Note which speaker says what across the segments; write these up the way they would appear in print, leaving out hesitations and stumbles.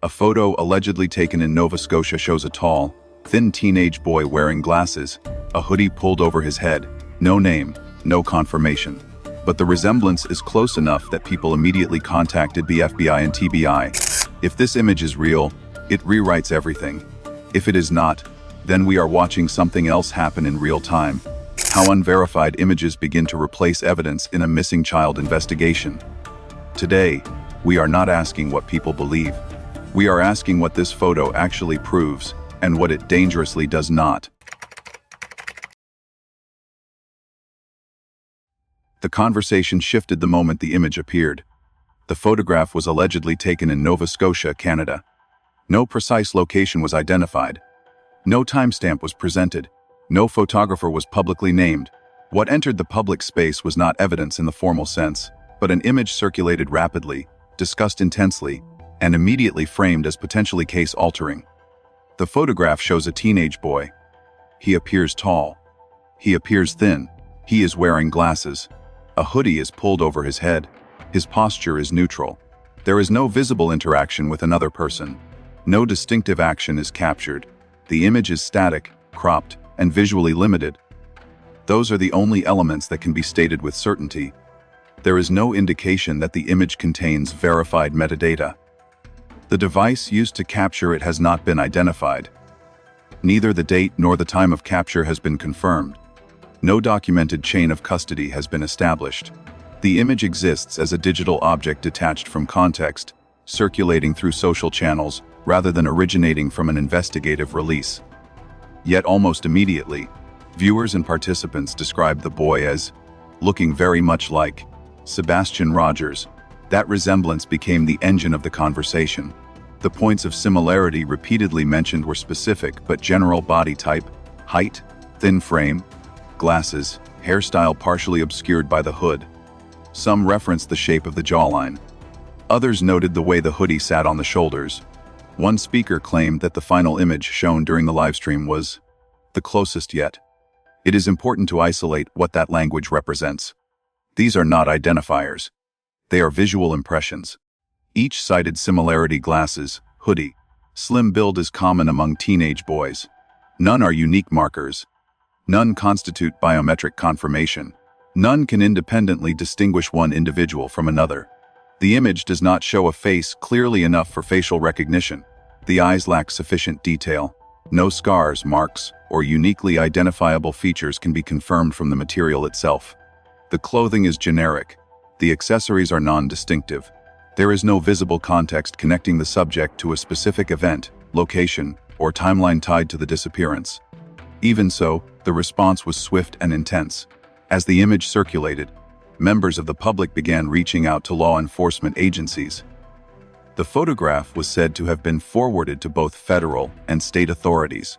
Speaker 1: A photo allegedly taken in Nova Scotia shows a tall, thin teenage boy wearing glasses, a hoodie pulled over his head. No name, no confirmation. But the resemblance is close enough that people immediately contacted the FBI and TBI. If this image is real, it rewrites everything. If it is not, then we are watching something else happen in real time. How unverified images begin to replace evidence in a missing child investigation. Today, we are not asking what people believe. We are asking what this photo actually proves and what it dangerously does not. The conversation shifted the moment the image appeared. The photograph was allegedly taken in Nova Scotia, Canada. No precise location was identified. No timestamp was presented. No photographer was publicly named. What entered the public space was not evidence in the formal sense, but an image circulated rapidly, discussed intensely, and immediately framed as potentially case-altering. The photograph shows a teenage boy. He appears tall. He appears thin. He is wearing glasses. A hoodie is pulled over his head. His posture is neutral. There is no visible interaction with another person. No distinctive action is captured. The image is static, cropped, and visually limited. Those are the only elements that can be stated with certainty. There is no indication that the image contains verified metadata. The device used to capture it has not been identified. Neither the date nor the time of capture has been confirmed. No documented chain of custody has been established. The image exists as a digital object detached from context, circulating through social channels rather than originating from an investigative release. Yet almost immediately, viewers and participants described the boy as looking very much like Sebastian Rogers. That resemblance became the engine of the conversation. The points of similarity repeatedly mentioned were specific but general: body type, height, thin frame, glasses, hairstyle partially obscured by the hood. Some referenced the shape of the jawline. Others noted the way the hoodie sat on the shoulders. One speaker claimed that the final image shown during the livestream was the closest yet. It is important to isolate what that language represents. These are not identifiers. They are visual impressions. Each cited similarity: glasses, hoodie. Slim build is common among teenage boys. None are unique markers. None constitute biometric confirmation. None can independently distinguish one individual from another. The image does not show a face clearly enough for facial recognition. The eyes lack sufficient detail. No scars, marks, or uniquely identifiable features can be confirmed from the material itself. The clothing is generic. The accessories are non-distinctive. There is no visible context connecting the subject to a specific event, location, or timeline tied to the disappearance. Even so, the response was swift and intense. As the image circulated, members of the public began reaching out to law enforcement agencies. The photograph was said to have been forwarded to both federal and state authorities.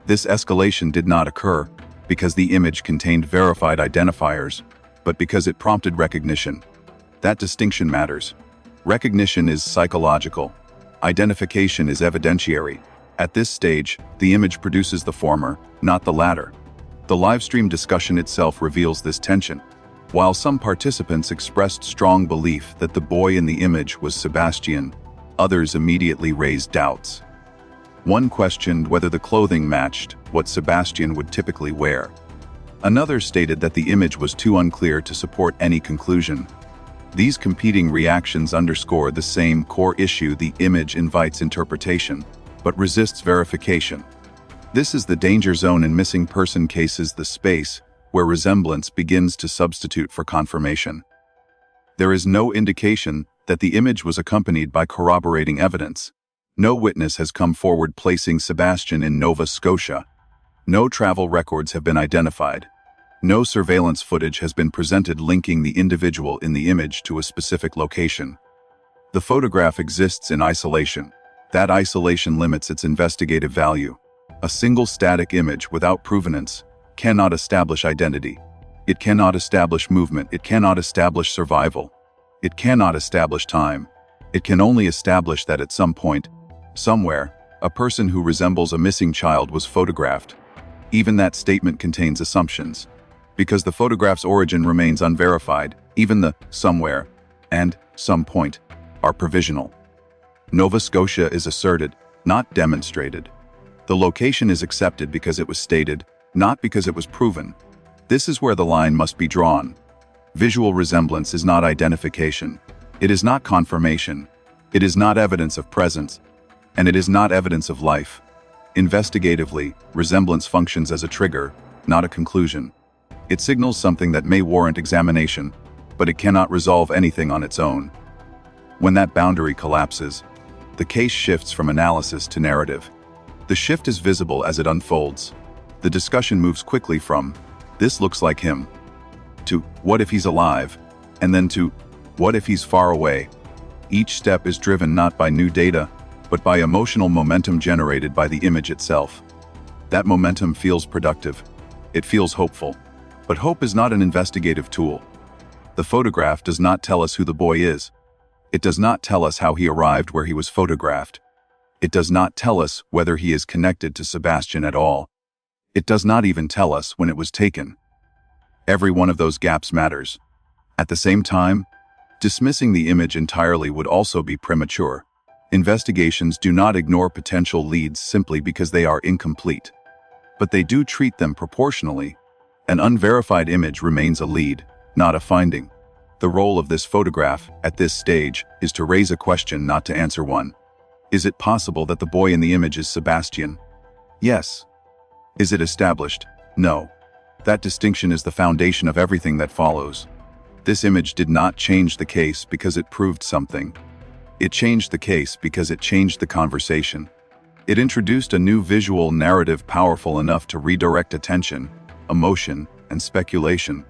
Speaker 1: This escalation did not occur because the image contained verified identifiers, but because it prompted recognition. That distinction matters. Recognition is psychological. Identification is evidentiary. At this stage, the image produces the former, not the latter. The livestream discussion itself reveals this tension. While some participants expressed strong belief that the boy in the image was Sebastian, others immediately raised doubts. One questioned whether the clothing matched what Sebastian would typically wear. Another stated that the image was too unclear to support any conclusion. These competing reactions underscore the same core issue: the image invites interpretation, but resists verification. This is the danger zone in missing person cases, the space where resemblance begins to substitute for confirmation. There is no indication that the image was accompanied by corroborating evidence. No witness has come forward placing Sebastian in Nova Scotia. No travel records have been identified. No surveillance footage has been presented linking the individual in the image to a specific location. The photograph exists in isolation. That isolation limits its investigative value. A single static image without provenance cannot establish identity. It cannot establish movement. It cannot establish survival. It cannot establish time. It can only establish that at some point, somewhere, a person who resembles a missing child was photographed. Even that statement contains assumptions. Because the photograph's origin remains unverified, even the somewhere and some point are provisional. Nova Scotia is asserted, not demonstrated. The location is accepted because it was stated, not because it was proven. This is where the line must be drawn. Visual resemblance is not identification. It is not confirmation. It is not evidence of presence. And it is not evidence of life. Investigatively, resemblance functions as a trigger, not a conclusion. It signals something that may warrant examination, but it cannot resolve anything on its own. When that boundary collapses, the case shifts from analysis to narrative. The shift is visible as it unfolds. The discussion moves quickly from, "This looks like him," to, "What if he's alive?" and then to, "What if he's far away?" Each step is driven not by new data, but by emotional momentum generated by the image itself. That momentum feels productive. It feels hopeful. But hope is not an investigative tool. The photograph does not tell us who the boy is. It does not tell us how he arrived where he was photographed. It does not tell us whether he is connected to Sebastian at all. It does not even tell us when it was taken. Every one of those gaps matters. At the same time, dismissing the image entirely would also be premature. Investigations do not ignore potential leads simply because they are incomplete. But they do treat them proportionally. An unverified image remains a lead, not a finding. The role of this photograph, at this stage, is to raise a question, not to answer one. Is it possible that the boy in the image is Sebastian? Yes. Is it established? No. That distinction is the foundation of everything that follows. This image did not change the case because it proved something. It changed the case because it changed the conversation. It introduced a new visual narrative powerful enough to redirect attention, emotion, and speculation.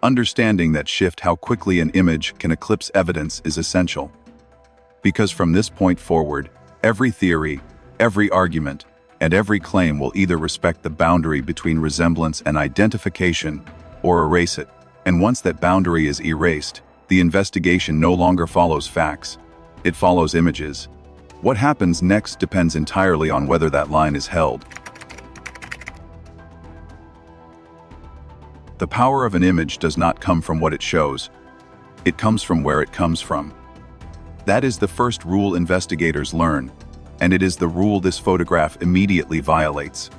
Speaker 1: Understanding that shift how quickly an image can eclipse evidence is essential. Because from this point forward, every theory, every argument, and every claim will either respect the boundary between resemblance and identification or erase it. And once that boundary is erased, the investigation no longer follows facts. It follows images. What happens next depends entirely on whether that line is held. The power of an image does not come from what it shows. It comes from where it comes from. That is the first rule investigators learn, and it is the rule this photograph immediately violates.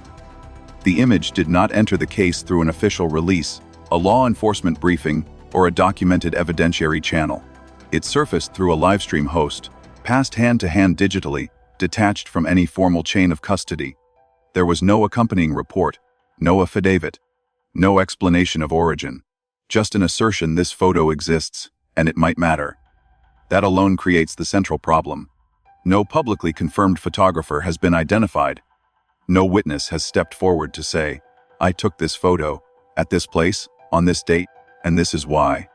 Speaker 1: The image did not enter the case through an official release, a law enforcement briefing, or a documented evidentiary channel. It surfaced through a livestream host, passed hand-to-hand digitally, detached from any formal chain of custody. There was no accompanying report, no affidavit, no explanation of origin, just an assertion this photo exists, and it might matter. That alone creates the central problem. No publicly confirmed photographer has been identified. No witness has stepped forward to say, "I took this photo, at this place, on this date, and this is why."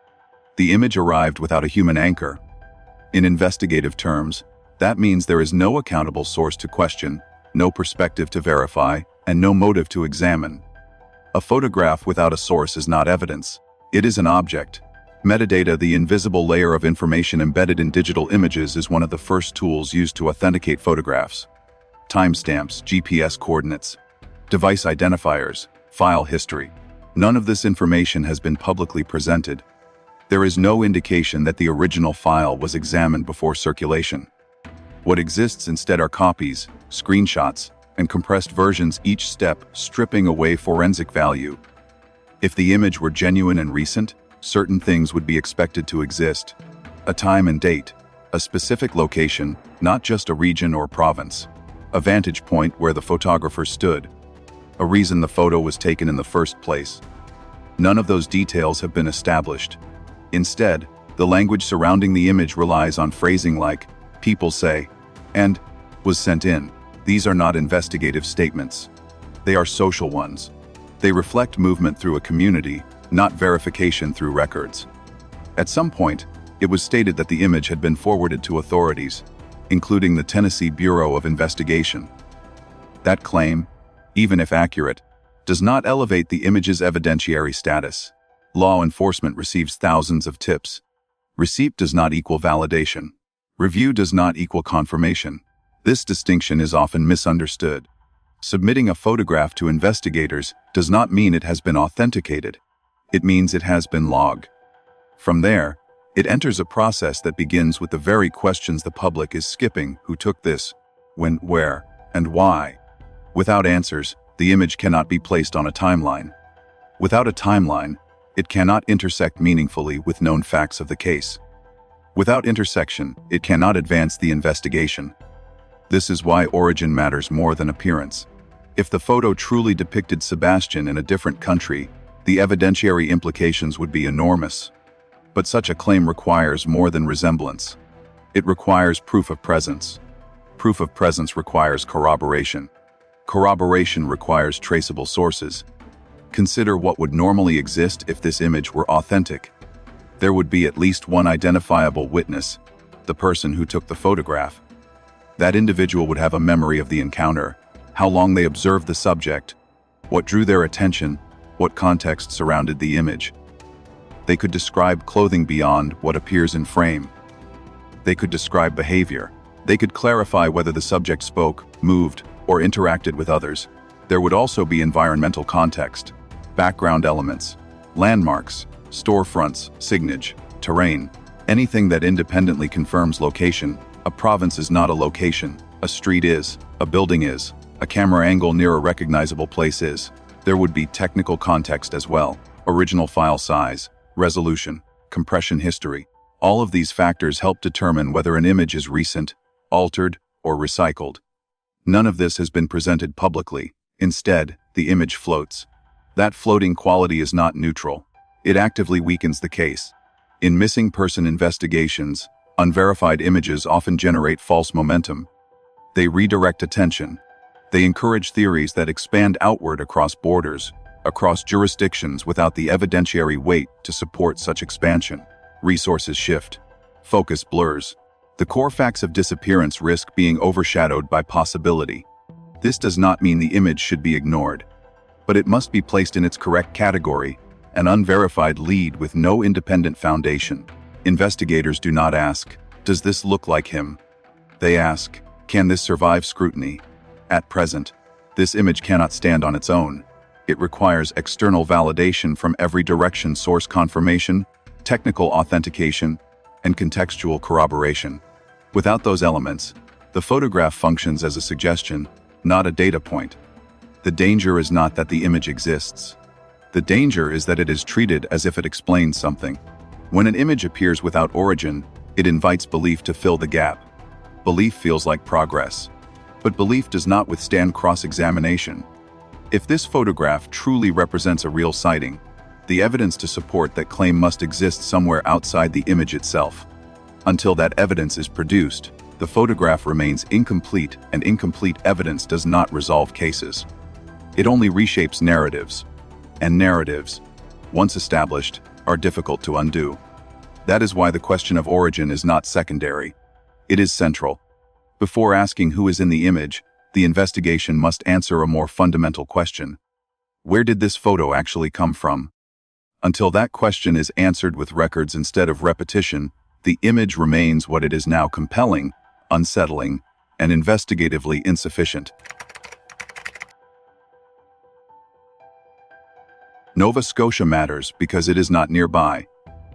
Speaker 1: The image arrived without a human anchor. In investigative terms, that means there is no accountable source to question, no perspective to verify, and no motive to examine. A photograph without a source is not evidence. It is an object. Metadata, the invisible layer of information embedded in digital images, is one of the first tools used to authenticate photographs. Timestamps, GPS coordinates, device identifiers, file history. None of this information has been publicly presented. There is no indication that the original file was examined before circulation. What exists instead are copies, screenshots, and compressed versions, each step stripping away forensic value. If the image were genuine and recent, certain things would be expected to exist. A time and date, a specific location, not just a region or province. A vantage point where the photographer stood. A reason the photo was taken in the first place. None of those details have been established. Instead, the language surrounding the image relies on phrasing like, "people say," and "was sent in." These are not investigative statements. They are social ones. They reflect movement through a community, not verification through records. At some point, it was stated that the image had been forwarded to authorities, including the Tennessee Bureau of Investigation. That claim, even if accurate, does not elevate the image's evidentiary status. Law enforcement receives thousands of tips. Receipt does not equal validation. Review does not equal confirmation. This distinction is often misunderstood. Submitting a photograph to investigators does not mean it has been authenticated. It means it has been logged. From there, It enters a process that begins with the very questions the public is skipping: who took this, when, where, and why. Without answers, the image cannot be placed on a timeline. Without a timeline, it cannot intersect meaningfully with known facts of the case. Without intersection, it cannot advance the investigation. This is why origin matters more than appearance. If the photo truly depicted Sebastian in a different country, the evidentiary implications would be enormous. But such a claim requires more than resemblance. It requires proof of presence. Proof of presence requires corroboration. Corroboration requires traceable sources. Consider what would normally exist if this image were authentic. There would be at least one identifiable witness, the person who took the photograph. That individual would have a memory of the encounter, how long they observed the subject, what drew their attention, what context surrounded the image. They could describe clothing beyond what appears in frame. They could describe behavior. They could clarify whether the subject spoke, moved, or interacted with others. There would also be environmental context, background elements, landmarks, storefronts, signage, terrain, anything that independently confirms location. A province is not a location. A street is. A building is. A camera angle near a recognizable place is. There would be technical context as well. Original file size, resolution, compression history. All of these factors help determine whether an image is recent, altered, or recycled. None of this has been presented publicly. Instead, the image floats. That floating quality is not neutral. It actively weakens the case. In missing person investigations, unverified images often generate false momentum. They redirect attention. They encourage theories that expand outward across borders, across jurisdictions without the evidentiary weight to support such expansion. Resources shift. Focus blurs. The core facts of disappearance risk being overshadowed by possibility. This does not mean the image should be ignored, but it must be placed in its correct category, an unverified lead with no independent foundation. Investigators do not ask, "Does this look like him?" They ask, "Can this survive scrutiny?" At present, this image cannot stand on its own. It requires external validation from every direction: source confirmation, technical authentication, and contextual corroboration. Without those elements, the photograph functions as a suggestion, not a data point. The danger is not that the image exists. The danger is that it is treated as if it explains something. When an image appears without origin, it invites belief to fill the gap. Belief feels like progress. But belief does not withstand cross-examination. If this photograph truly represents a real sighting, the evidence to support that claim must exist somewhere outside the image itself. Until that evidence is produced, the photograph remains incomplete, and incomplete evidence does not resolve cases. It only reshapes narratives. And narratives, once established, are difficult to undo. That is why the question of origin is not secondary. It is central. Before asking who is in the image, the investigation must answer a more fundamental question. Where did this photo actually come from? Until that question is answered with records instead of repetition, the image remains what it is now: compelling, unsettling, and investigatively insufficient. Nova Scotia matters because it is not nearby.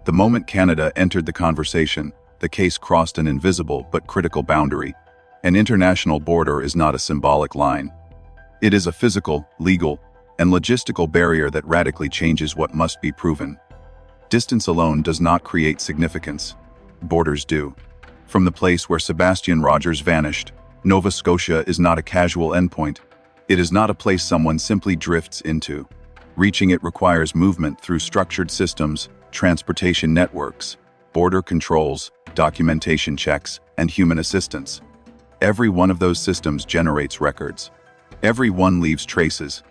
Speaker 1: The moment Canada entered the conversation, the case crossed an invisible but critical boundary. An international border is not a symbolic line. It is a physical, legal, and logistical barrier that radically changes what must be proven. Distance alone does not create significance. Borders do. From the place where Sebastian Rogers vanished, Nova Scotia is not a casual endpoint. It is not a place someone simply drifts into. Reaching it requires movement through structured systems, transportation networks, border controls, documentation checks, and human assistance. Every one of those systems generates records. Every one leaves traces.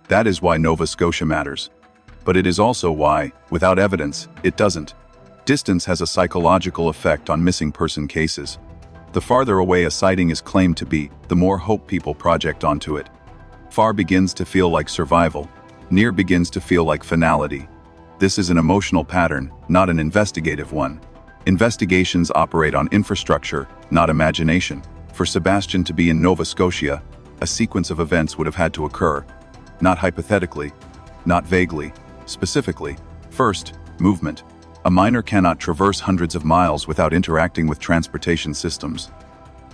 Speaker 1: That is why Nova Scotia matters. But it is also why, without evidence, it doesn't. Distance has a psychological effect on missing person cases. The farther away a sighting is claimed to be, the more hope people project onto it. Far begins to feel like survival. Near begins to feel like finality. This is an emotional pattern, not an investigative one. Investigations operate on infrastructure, not imagination. For Sebastian to be in Nova Scotia, a sequence of events would have had to occur. Not hypothetically, not vaguely, specifically. First, movement. A miner cannot traverse hundreds of miles without interacting with transportation systems.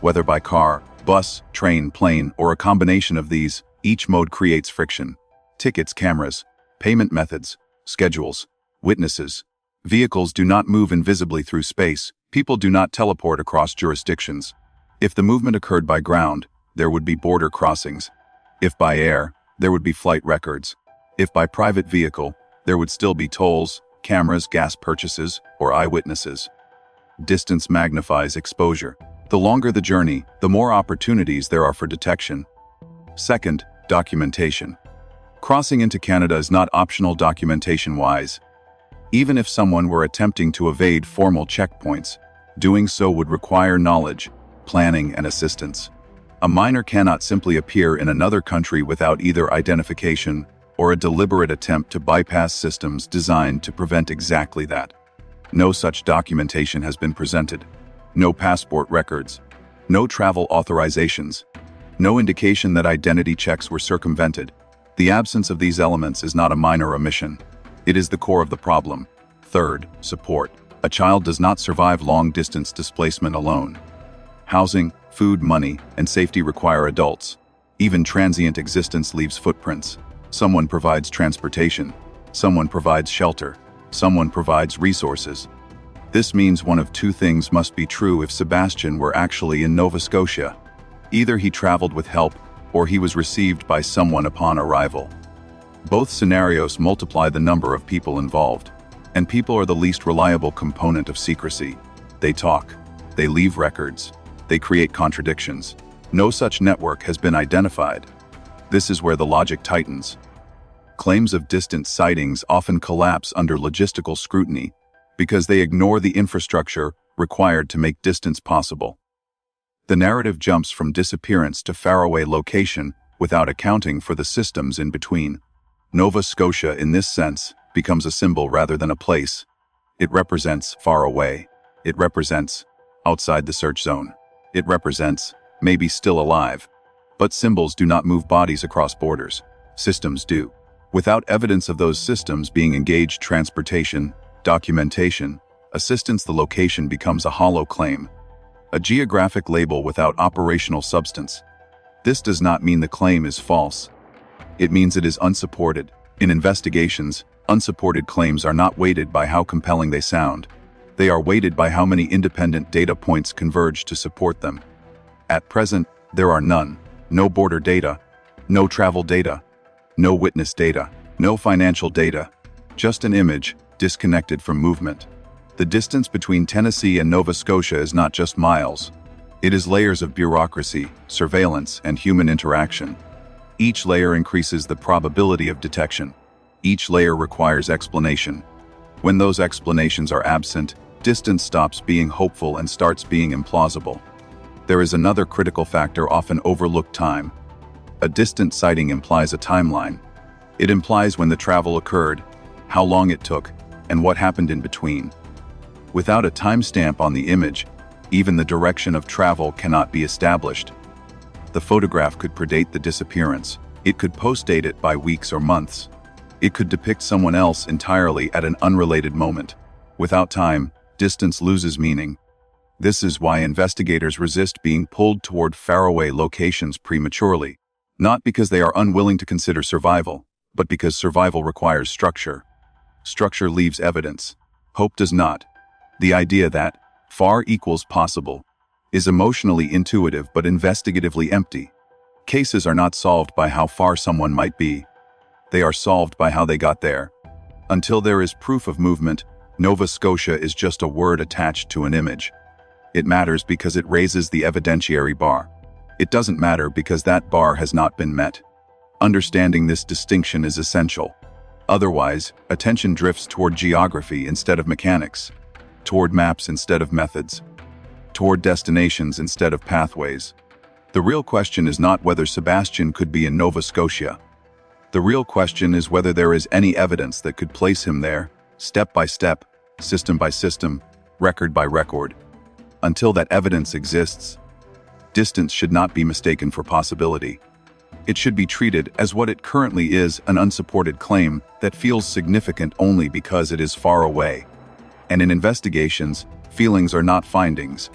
Speaker 1: Whether by car, bus, train, plane, or a combination of these, each mode creates friction. Tickets, cameras, payment methods, schedules, witnesses. Vehicles do not move invisibly through space. People do not teleport across jurisdictions. If the movement occurred by ground, there would be border crossings. If by air, there would be flight records. If by private vehicle, there would still be tolls, cameras, gas purchases, or eyewitnesses. Distance magnifies exposure. The longer the journey, the more opportunities there are for detection. Second, documentation. Crossing into Canada is not optional documentation-wise. Even if someone were attempting to evade formal checkpoints, doing so would require knowledge, planning, and assistance. A miner cannot simply appear in another country without either identification or a deliberate attempt to bypass systems designed to prevent exactly that. No such documentation has been presented. No passport records. No travel authorizations. No indication that identity checks were circumvented. The absence of these elements is not a minor omission. It is the core of the problem. Third, support. A child does not survive long-distance displacement alone. Housing, food, money, and safety require adults. Even transient existence leaves footprints. Someone provides transportation. Someone provides shelter. Someone provides resources. This means one of two things must be true if Sebastian were actually in Nova Scotia. Either he traveled with help, or he was received by someone upon arrival. Both scenarios multiply the number of people involved, and people are the least reliable component of secrecy. They talk, they leave records, they create contradictions. No such network has been identified. This is where the logic tightens. Claims of distant sightings often collapse under logistical scrutiny because they ignore the infrastructure required to make distance possible. The narrative jumps from disappearance to faraway location without accounting for the systems in between. Nova Scotia, in this sense, becomes a symbol rather than a place. It represents far away. It represents outside the search zone. It represents maybe still alive. But symbols do not move bodies across borders. Systems do. Without evidence of those systems being engaged, transportation, documentation, assistance, the location becomes a hollow claim. A geographic label without operational substance. This does not mean the claim is false. It means it is unsupported. In investigations, unsupported claims are not weighted by how compelling they sound. They are weighted by how many independent data points converge to support them. At present, there are none. No border data, no travel data, no witness data, no financial data, just an image, disconnected from movement. The distance between Tennessee and Nova Scotia is not just miles. It is layers of bureaucracy, surveillance, and human interaction. Each layer increases the probability of detection. Each layer requires explanation. When those explanations are absent, distance stops being hopeful and starts being implausible. There is another critical factor often overlooked: time. A distant sighting implies a timeline. It implies when the travel occurred, how long it took, and what happened in between. Without a timestamp on the image, even the direction of travel cannot be established. The photograph could predate the disappearance. It could postdate it by weeks or months. It could depict someone else entirely at an unrelated moment. Without time, distance loses meaning. This is why investigators resist being pulled toward faraway locations prematurely, not because they are unwilling to consider survival, but because survival requires structure. Structure leaves evidence. Hope does not. The idea that far equals possible is emotionally intuitive but investigatively empty. Cases are not solved by how far someone might be. They are solved by how they got there. Until there is proof of movement, Nova Scotia is just a word attached to an image. It matters because it raises the evidentiary bar. It doesn't matter because that bar has not been met. Understanding this distinction is essential. Otherwise, attention drifts toward geography instead of mechanics, toward maps instead of methods, toward destinations instead of pathways. The real question is not whether Sebastian could be in Nova Scotia. The real question is whether there is any evidence that could place him there, step by step, system by system, record by record. Until that evidence exists, distance should not be mistaken for possibility. It should be treated as what it currently is, an unsupported claim that feels significant only because it is far away. And in investigations, feelings are not findings.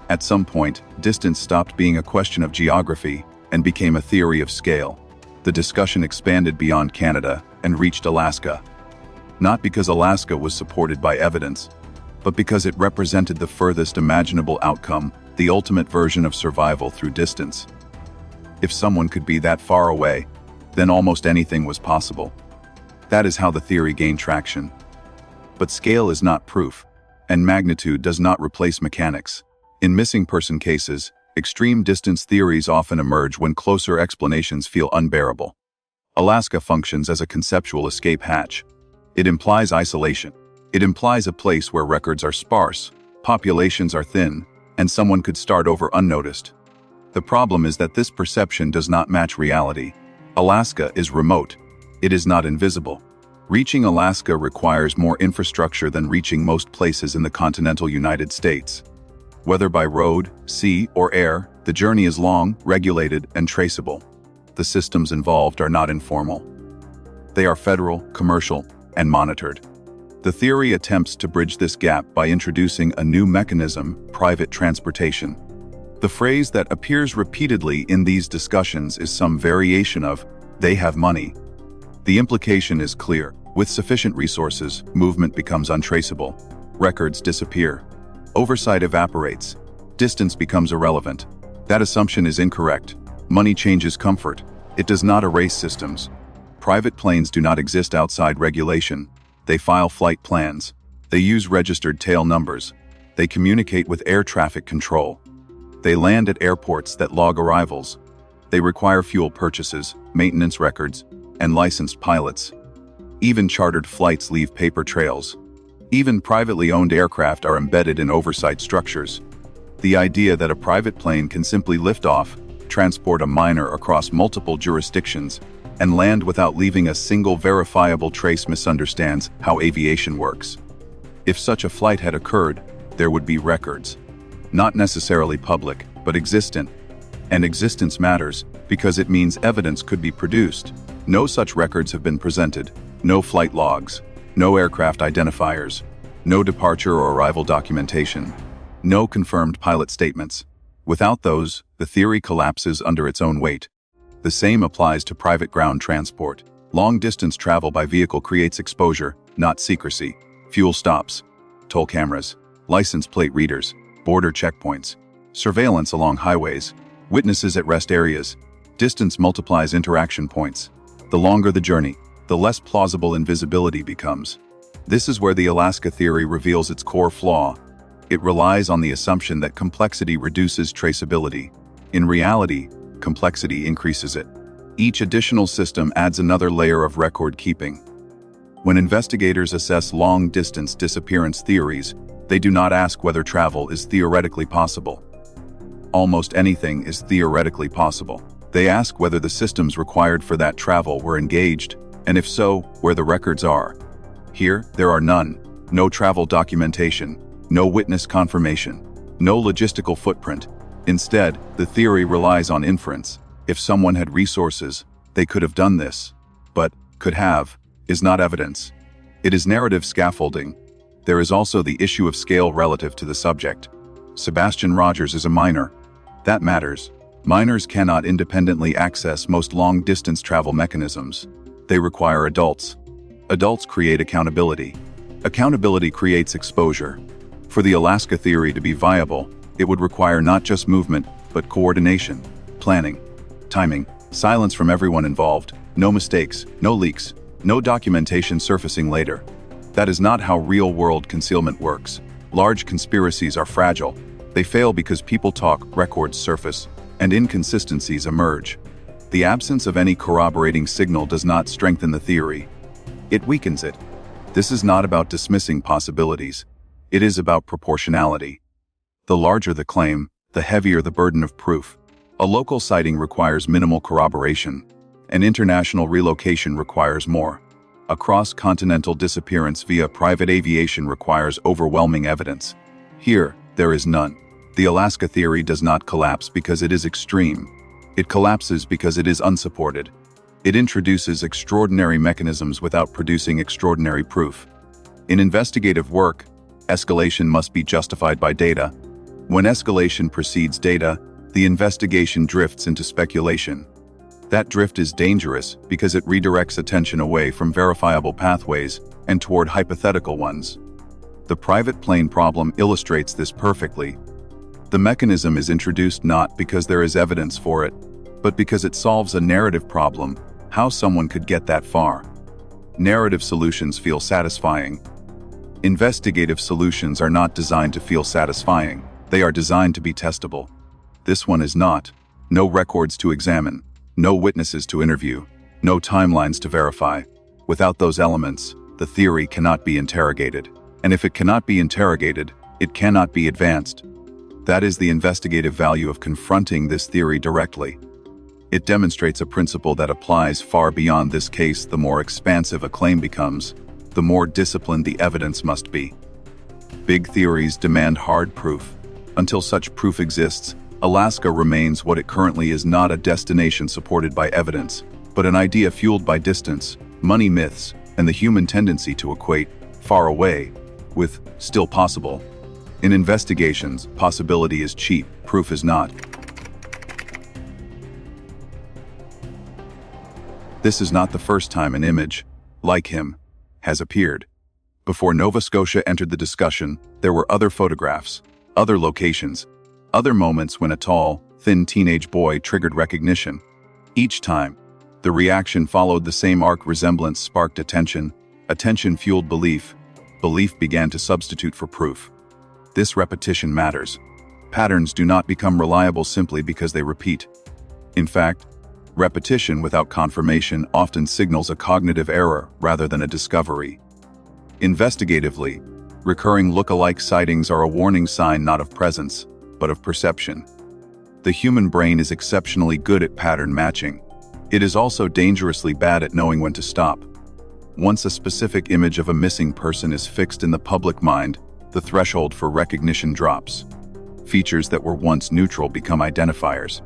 Speaker 1: At some point, distance stopped being a question of geography and became a theory of scale. The discussion expanded beyond Canada and reached Alaska. Not because Alaska was supported by evidence, but because it represented the furthest imaginable outcome, the ultimate version of survival through distance. If someone could be that far away, then almost anything was possible. That is how the theory gained traction. But scale is not proof, and magnitude does not replace mechanics. In missing person cases, extreme distance theories often emerge when closer explanations feel unbearable. Alaska functions as a conceptual escape hatch. It implies isolation. It implies a place where records are sparse, populations are thin, and someone could start over unnoticed. The problem is that this perception does not match reality. Alaska is remote. It is not invisible. Reaching Alaska requires more infrastructure than reaching most places in the continental United States. Whether by road, sea, or air, the journey is long, regulated, and traceable. The systems involved are not informal. They are federal, commercial, and monitored. The theory attempts to bridge this gap by introducing a new mechanism, private transportation. The phrase that appears repeatedly in these discussions is some variation of, "they have money." The implication is clear. With sufficient resources, movement becomes untraceable. Records disappear. Oversight evaporates. Distance becomes irrelevant. That assumption is incorrect. Money changes comfort. It does not erase systems. Private planes do not exist outside regulation. They file flight plans. They use registered tail numbers. They communicate with air traffic control. They land at airports that log arrivals. They require fuel purchases, maintenance records, and licensed pilots. Even chartered flights leave paper trails. Even privately owned aircraft are embedded in oversight structures. The idea that a private plane can simply lift off, transport a minor across multiple jurisdictions, and land without leaving a single verifiable trace misunderstands how aviation works. If such a flight had occurred, there would be records. Not necessarily public, but existent. And existence matters because it means evidence could be produced. No such records have been presented. No flight logs. No aircraft identifiers. No departure or arrival documentation. No confirmed pilot statements. Without those, the theory collapses under its own weight. The same applies to private ground transport. Long-distance travel by vehicle creates exposure, not secrecy. Fuel stops, toll cameras, license plate readers, border checkpoints, surveillance along highways, witnesses at rest areas. Distance multiplies interaction points. The longer the journey, the less plausible invisibility becomes. This is where the Alaska theory reveals its core flaw. It relies on the assumption that complexity reduces traceability. In reality, complexity increases it. Each additional system adds another layer of record keeping. When investigators assess long-distance disappearance theories, they do not ask whether travel is theoretically possible. Almost anything is theoretically possible. They ask whether the systems required for that travel were engaged, and if so, where the records are. Here, there are none. No travel documentation, no witness confirmation, no logistical footprint. Instead, the theory relies on inference. If someone had resources, they could have done this. But could have is not evidence. It is narrative scaffolding. There is also the issue of scale relative to the subject. Sebastian Rogers is a minor. That matters. Minors cannot independently access most long-distance travel mechanisms. They require adults. Adults create accountability. Accountability creates exposure. For the Alaska theory to be viable, it would require not just movement, but coordination, planning, timing, silence from everyone involved, no mistakes, no leaks, no documentation surfacing later. That is not how real-world concealment works. Large conspiracies are fragile. They fail because people talk, records surface, and inconsistencies emerge. The absence of any corroborating signal does not strengthen the theory. It weakens it. This is not about dismissing possibilities. It is about proportionality. The larger the claim, the heavier the burden of proof. A local sighting requires minimal corroboration. An international relocation requires more. A cross-continental disappearance via private aviation requires overwhelming evidence. Here, there is none. The Alaska theory does not collapse because it is extreme. It collapses because it is unsupported. It introduces extraordinary mechanisms without producing extraordinary proof. In investigative work, escalation must be justified by data. When escalation precedes data, the investigation drifts into speculation. That drift is dangerous because it redirects attention away from verifiable pathways and toward hypothetical ones. The private plane problem illustrates this perfectly. The mechanism is introduced not because there is evidence for it, but because it solves a narrative problem, how someone could get that far. Narrative solutions feel satisfying. Investigative solutions are not designed to feel satisfying. They are designed to be testable. This one is not. No records to examine, no witnesses to interview, no timelines to verify. Without those elements, the theory cannot be interrogated. And if it cannot be interrogated, it cannot be advanced. That is the investigative value of confronting this theory directly. It demonstrates a principle that applies far beyond this case. The more expansive a claim becomes, the more disciplined the evidence must be. Big theories demand hard proof. Until such proof exists, Alaska remains what it currently is, not a destination supported by evidence, but an idea fueled by distance, money myths, and the human tendency to equate far away with still possible. In investigations, possibility is cheap, proof is not. This is not the first time an image, like him, has appeared. Before Nova Scotia entered the discussion, there were other photographs, other locations, other moments when a tall, thin teenage boy triggered recognition. Each time, the reaction followed the same arc. Resemblance sparked attention, attention fueled belief, belief began to substitute for proof. This repetition matters. Patterns do not become reliable simply because they repeat. In fact, repetition without confirmation often signals a cognitive error rather than a discovery. Investigatively, recurring look-alike sightings are a warning sign not of presence, but of perception. The human brain is exceptionally good at pattern matching. It is also dangerously bad at knowing when to stop. Once a specific image of a missing person is fixed in the public mind, the threshold for recognition drops. Features that were once neutral become identifiers.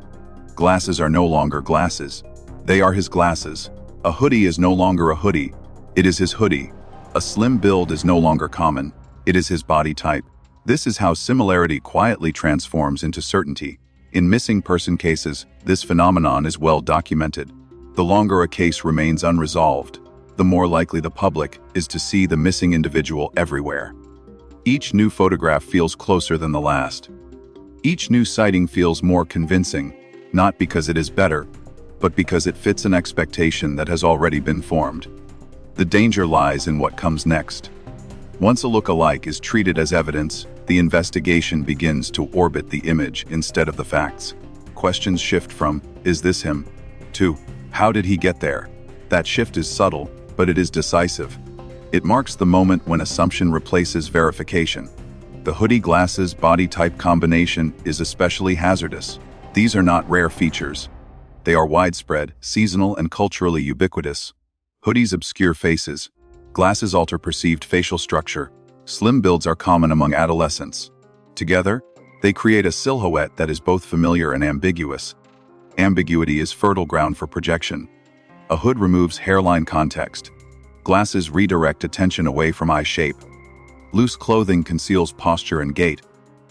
Speaker 1: Glasses are no longer glasses. They are his glasses. A hoodie is no longer a hoodie. It is his hoodie. A slim build is no longer common. It is his body type. This is how similarity quietly transforms into certainty. In missing person cases, this phenomenon is well documented. The longer a case remains unresolved, the more likely the public is to see the missing individual everywhere. Each new photograph feels closer than the last. Each new sighting feels more convincing, not because it is better, but because it fits an expectation that has already been formed. The danger lies in what comes next. Once a look-alike is treated as evidence, the investigation begins to orbit the image instead of the facts. Questions shift from, "Is this him?" to, "How did he get there?" That shift is subtle, but it is decisive. It marks the moment when assumption replaces verification. The hoodie-glasses body type combination is especially hazardous. These are not rare features. They are widespread, seasonal, and culturally ubiquitous. Hoodies obscure faces. Glasses alter perceived facial structure. Slim builds are common among adolescents. Together, they create a silhouette that is both familiar and ambiguous. Ambiguity is fertile ground for projection. A hood removes hairline context. Glasses redirect attention away from eye shape. Loose clothing conceals posture and gait.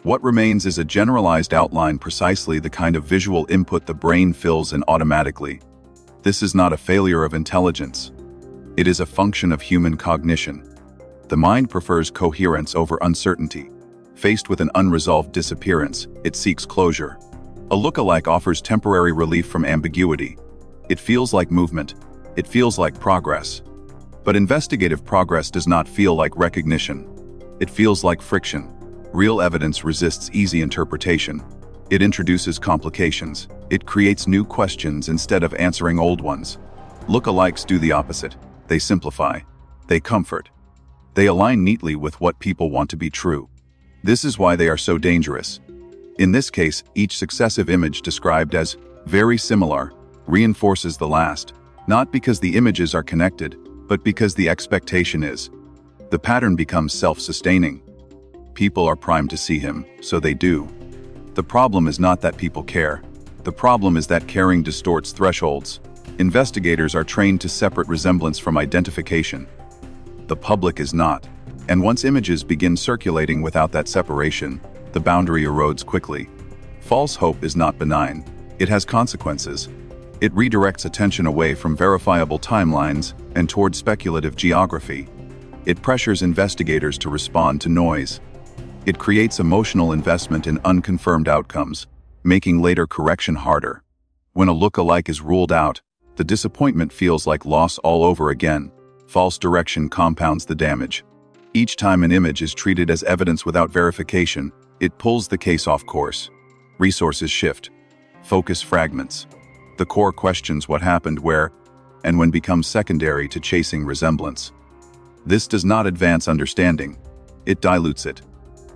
Speaker 1: What remains is a generalized outline, precisely the kind of visual input the brain fills in automatically. This is not a failure of intelligence. It is a function of human cognition. The mind prefers coherence over uncertainty. Faced with an unresolved disappearance, it seeks closure. A look-alike offers temporary relief from ambiguity. It feels like movement. It feels like progress. But investigative progress does not feel like recognition. It feels like friction. Real evidence resists easy interpretation. It introduces complications. It creates new questions instead of answering old ones. Look-alikes do the opposite. They simplify. They comfort. They align neatly with what people want to be true. This is why they are so dangerous. In this case, each successive image described as very similar reinforces the last, not because the images are connected, but because the expectation is. The pattern becomes self-sustaining. People are primed to see him, so they do. The problem is not that people care. The problem is that caring distorts thresholds. Investigators are trained to separate resemblance from identification. The public is not. And once images begin circulating without that separation, the boundary erodes quickly. False hope is not benign. It has consequences. It redirects attention away from verifiable timelines and toward speculative geography. It pressures investigators to respond to noise. It creates emotional investment in unconfirmed outcomes, making later correction harder. When a look-alike is ruled out, the disappointment feels like loss all over again. False direction compounds the damage. Each time an image is treated as evidence without verification, it pulls the case off course. Resources shift. Focus fragments. The core questions what happened where and when becomes secondary to chasing resemblance. This does not advance understanding. It dilutes it.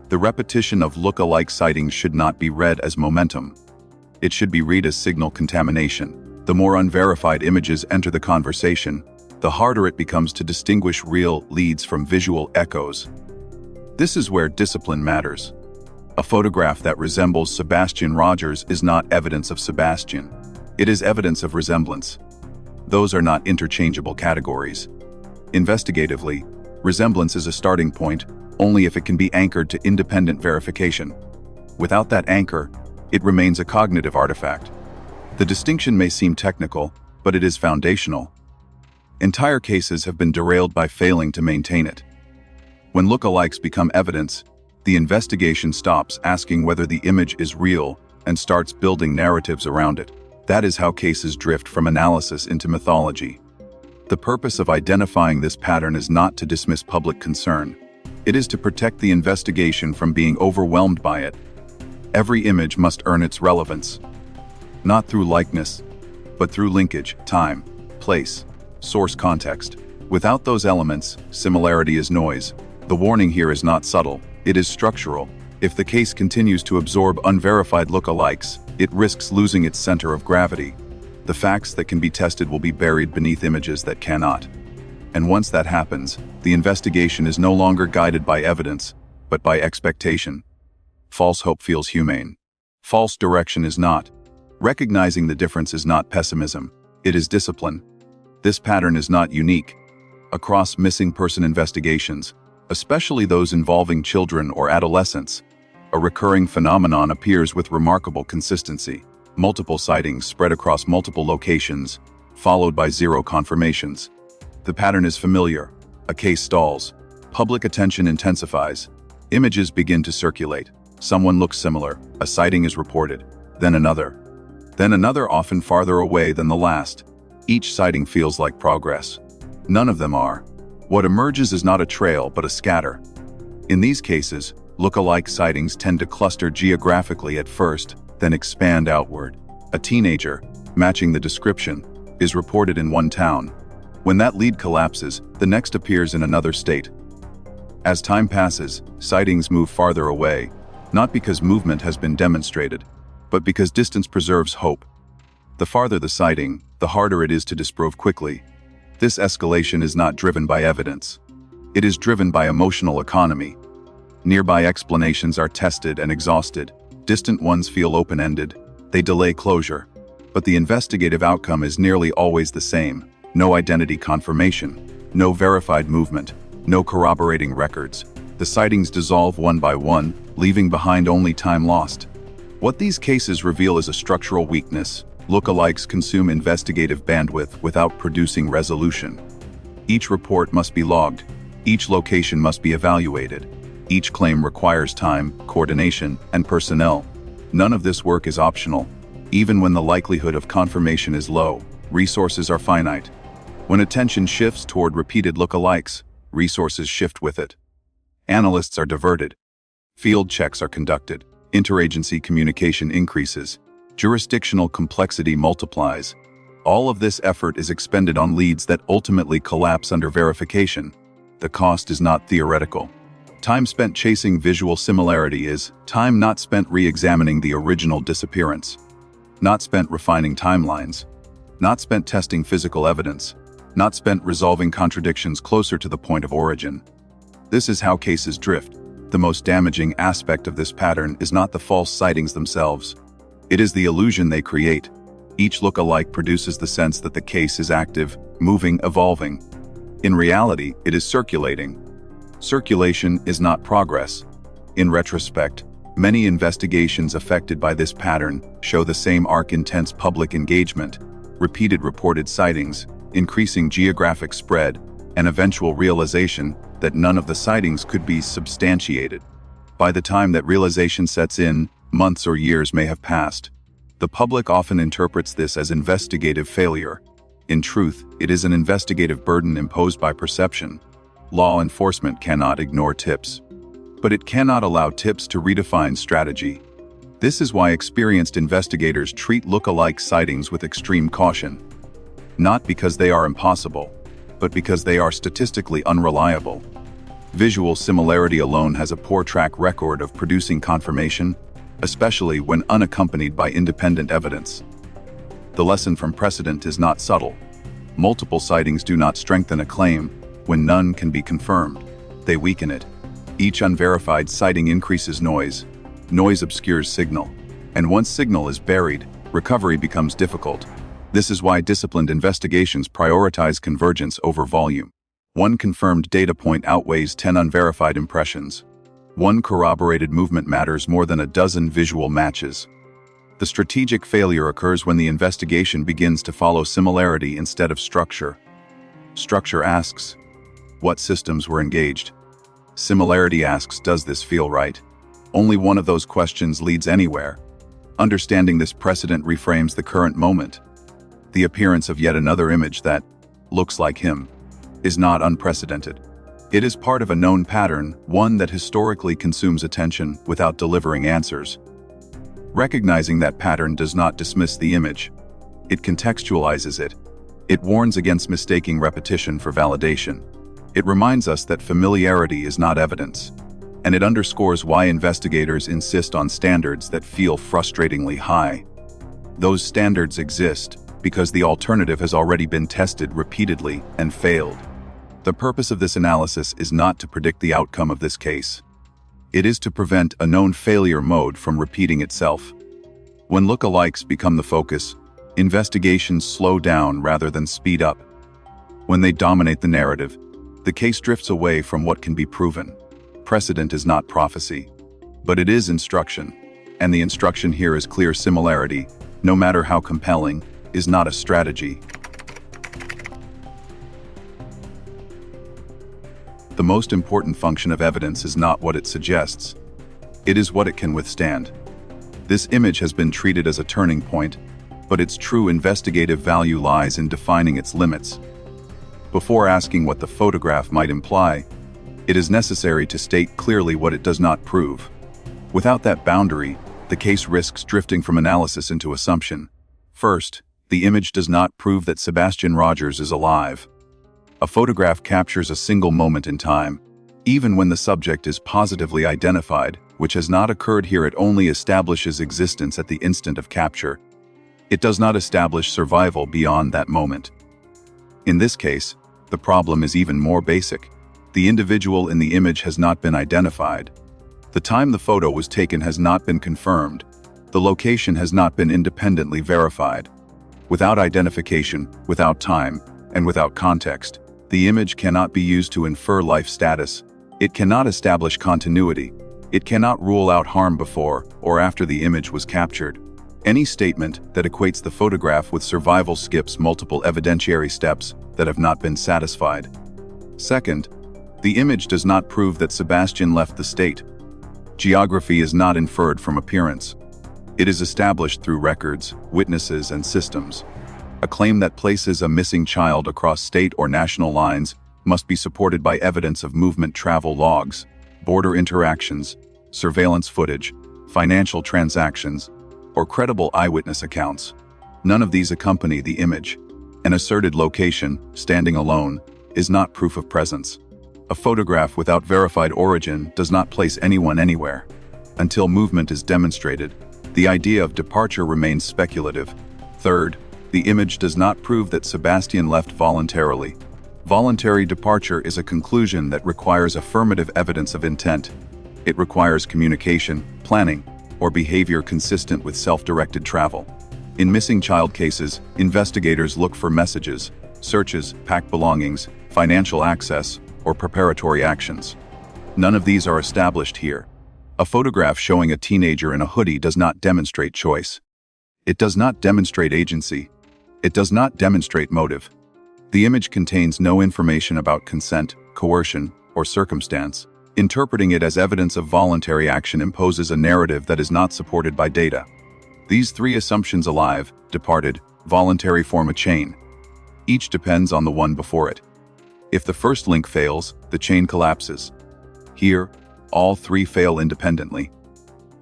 Speaker 1: The repetition of look-alike sightings should not be read as momentum. It should be read as signal contamination. The more unverified images enter the conversation, the harder it becomes to distinguish real leads from visual echoes. This is where discipline matters. A photograph that resembles Sebastian Rogers is not evidence of Sebastian. It is evidence of resemblance. Those are not interchangeable categories. Investigatively, resemblance is a starting point only if it can be anchored to independent verification. Without that anchor, it remains a cognitive artifact. The distinction may seem technical, but it is foundational. Entire cases have been derailed by failing to maintain it. When lookalikes become evidence, the investigation stops asking whether the image is real and starts building narratives around it. That is how cases drift from analysis into mythology. The purpose of identifying this pattern is not to dismiss public concern. It is to protect the investigation from being overwhelmed by it. Every image must earn its relevance. Not through likeness, but through linkage, time, place, source context. Without those elements, similarity is noise. The warning here is not subtle, it is structural. If the case continues to absorb unverified lookalikes, it risks losing its center of gravity. The facts that can be tested will be buried beneath images that cannot. And once that happens, the investigation is no longer guided by evidence, but by expectation. False hope feels humane. False direction is not. Recognizing the difference is not pessimism, it is discipline. This pattern is not unique. Across missing person investigations, especially those involving children or adolescents, a recurring phenomenon appears with remarkable consistency. Multiple sightings spread across multiple locations, followed by zero confirmations. The pattern is familiar. A case stalls. Public attention intensifies. Images begin to circulate. Someone looks similar. A sighting is reported. Then another. Then another, often farther away than the last. Each sighting feels like progress. None of them are. What emerges is not a trail, but a scatter. In these cases, look-alike sightings tend to cluster geographically at first, then expand outward. A teenager, matching the description, is reported in one town. When that lead collapses, the next appears in another state. As time passes, sightings move farther away, not because movement has been demonstrated, but because distance preserves hope. The farther the sighting, the harder it is to disprove quickly. This escalation is not driven by evidence. It is driven by emotional economy. Nearby explanations are tested and exhausted. Distant ones feel open-ended. They delay closure. But the investigative outcome is nearly always the same. No identity confirmation. No verified movement. No corroborating records. The sightings dissolve one by one, leaving behind only time lost. What these cases reveal is a structural weakness. Lookalikes consume investigative bandwidth without producing resolution. Each report must be logged. Each location must be evaluated. Each claim requires time, coordination, and personnel. None of this work is optional. Even when the likelihood of confirmation is low, resources are finite. When attention shifts toward repeated lookalikes, resources shift with it. Analysts are diverted. Field checks are conducted. Interagency communication increases. Jurisdictional complexity multiplies. All of this effort is expended on leads that ultimately collapse under verification. The cost is not theoretical. Time spent chasing visual similarity is time not spent re-examining the original disappearance. Not spent refining timelines. Not spent testing physical evidence. Not spent resolving contradictions closer to the point of origin. This is how cases drift. The most damaging aspect of this pattern is not the false sightings themselves. It is the illusion they create. Each look-alike produces the sense that the case is active, moving, evolving. In reality, it is circulating. Circulation is not progress. In retrospect, many investigations affected by this pattern show the same arc: intense public engagement, repeated reported sightings, increasing geographic spread, and eventual realization that none of the sightings could be substantiated. By the time that realization sets in, months or years may have passed. The public often interprets this as investigative failure. In truth, it is an investigative burden imposed by perception. Law enforcement cannot ignore tips, but it cannot allow tips to redefine strategy. This is why experienced investigators treat look-alike sightings with extreme caution. Not because they are impossible, but because they are statistically unreliable. Visual similarity alone has a poor track record of producing confirmation, especially when unaccompanied by independent evidence. The lesson from precedent is not subtle. Multiple sightings do not strengthen a claim when none can be confirmed. They weaken it. Each unverified sighting increases noise. Noise obscures signal. And once signal is buried, recovery becomes difficult. This is why disciplined investigations prioritize convergence over volume. One confirmed data point outweighs 10 unverified impressions. One corroborated movement matters more than a dozen visual matches. The strategic failure occurs when the investigation begins to follow similarity instead of structure. Structure asks, what systems were engaged? Similarity asks, does this feel right? Only one of those questions leads anywhere. Understanding this precedent reframes the current moment. The appearance of yet another image that looks like him is not unprecedented. It is part of a known pattern, one that historically consumes attention without delivering answers. Recognizing that pattern does not dismiss the image. It contextualizes it. It warns against mistaking repetition for validation. It reminds us that familiarity is not evidence. And it underscores why investigators insist on standards that feel frustratingly high. Those standards exist because the alternative has already been tested repeatedly and failed. The purpose of this analysis is not to predict the outcome of this case. It is to prevent a known failure mode from repeating itself. When look-alikes become the focus, investigations slow down rather than speed up. When they dominate the narrative, the case drifts away from what can be proven. Precedent is not prophecy, but it is instruction. And the instruction here is clear: similarity, no matter how compelling, is not a strategy. The most important function of evidence is not what it suggests. It is what it can withstand. This image has been treated as a turning point, but its true investigative value lies in defining its limits. Before asking what the photograph might imply, it is necessary to state clearly what it does not prove. Without that boundary, the case risks drifting from analysis into assumption. First, the image does not prove that Sebastian Rogers is alive. A photograph captures a single moment in time. Even when the subject is positively identified, which has not occurred here, it only establishes existence at the instant of capture. It does not establish survival beyond that moment. In this case, the problem is even more basic. The individual in the image has not been identified. The time the photo was taken has not been confirmed. The location has not been independently verified. Without identification, without time, and without context, the image cannot be used to infer life status. It cannot establish continuity. It cannot rule out harm before or after the image was captured. Any statement that equates the photograph with survival skips multiple evidentiary steps that have not been satisfied. Second, the image does not prove that Sebastian left the state. Geography is not inferred from appearance. It is established through records, witnesses, and systems. A claim that places a missing child across state or national lines must be supported by evidence of movement travel logs, border interactions, surveillance footage, financial transactions, or credible eyewitness accounts. None of these accompany the image. An asserted location, standing alone, is not proof of presence. A photograph without verified origin does not place anyone anywhere. Until movement is demonstrated, the idea of departure remains speculative. Third, the image does not prove that Sebastian left voluntarily. Voluntary departure is a conclusion that requires affirmative evidence of intent. It requires communication, planning, or behavior consistent with self-directed travel. In missing child cases, investigators look for messages, searches, packed belongings, financial access, or preparatory actions. None of these are established here. A photograph showing a teenager in a hoodie does not demonstrate choice. It does not demonstrate agency. It does not demonstrate motive. The image contains no information about consent, coercion, or circumstance. Interpreting it as evidence of voluntary action imposes a narrative that is not supported by data. These three assumptions, alive, departed, voluntary, form a chain. Each depends on the one before it. If the first link fails, the chain collapses. Here, all three fail independently.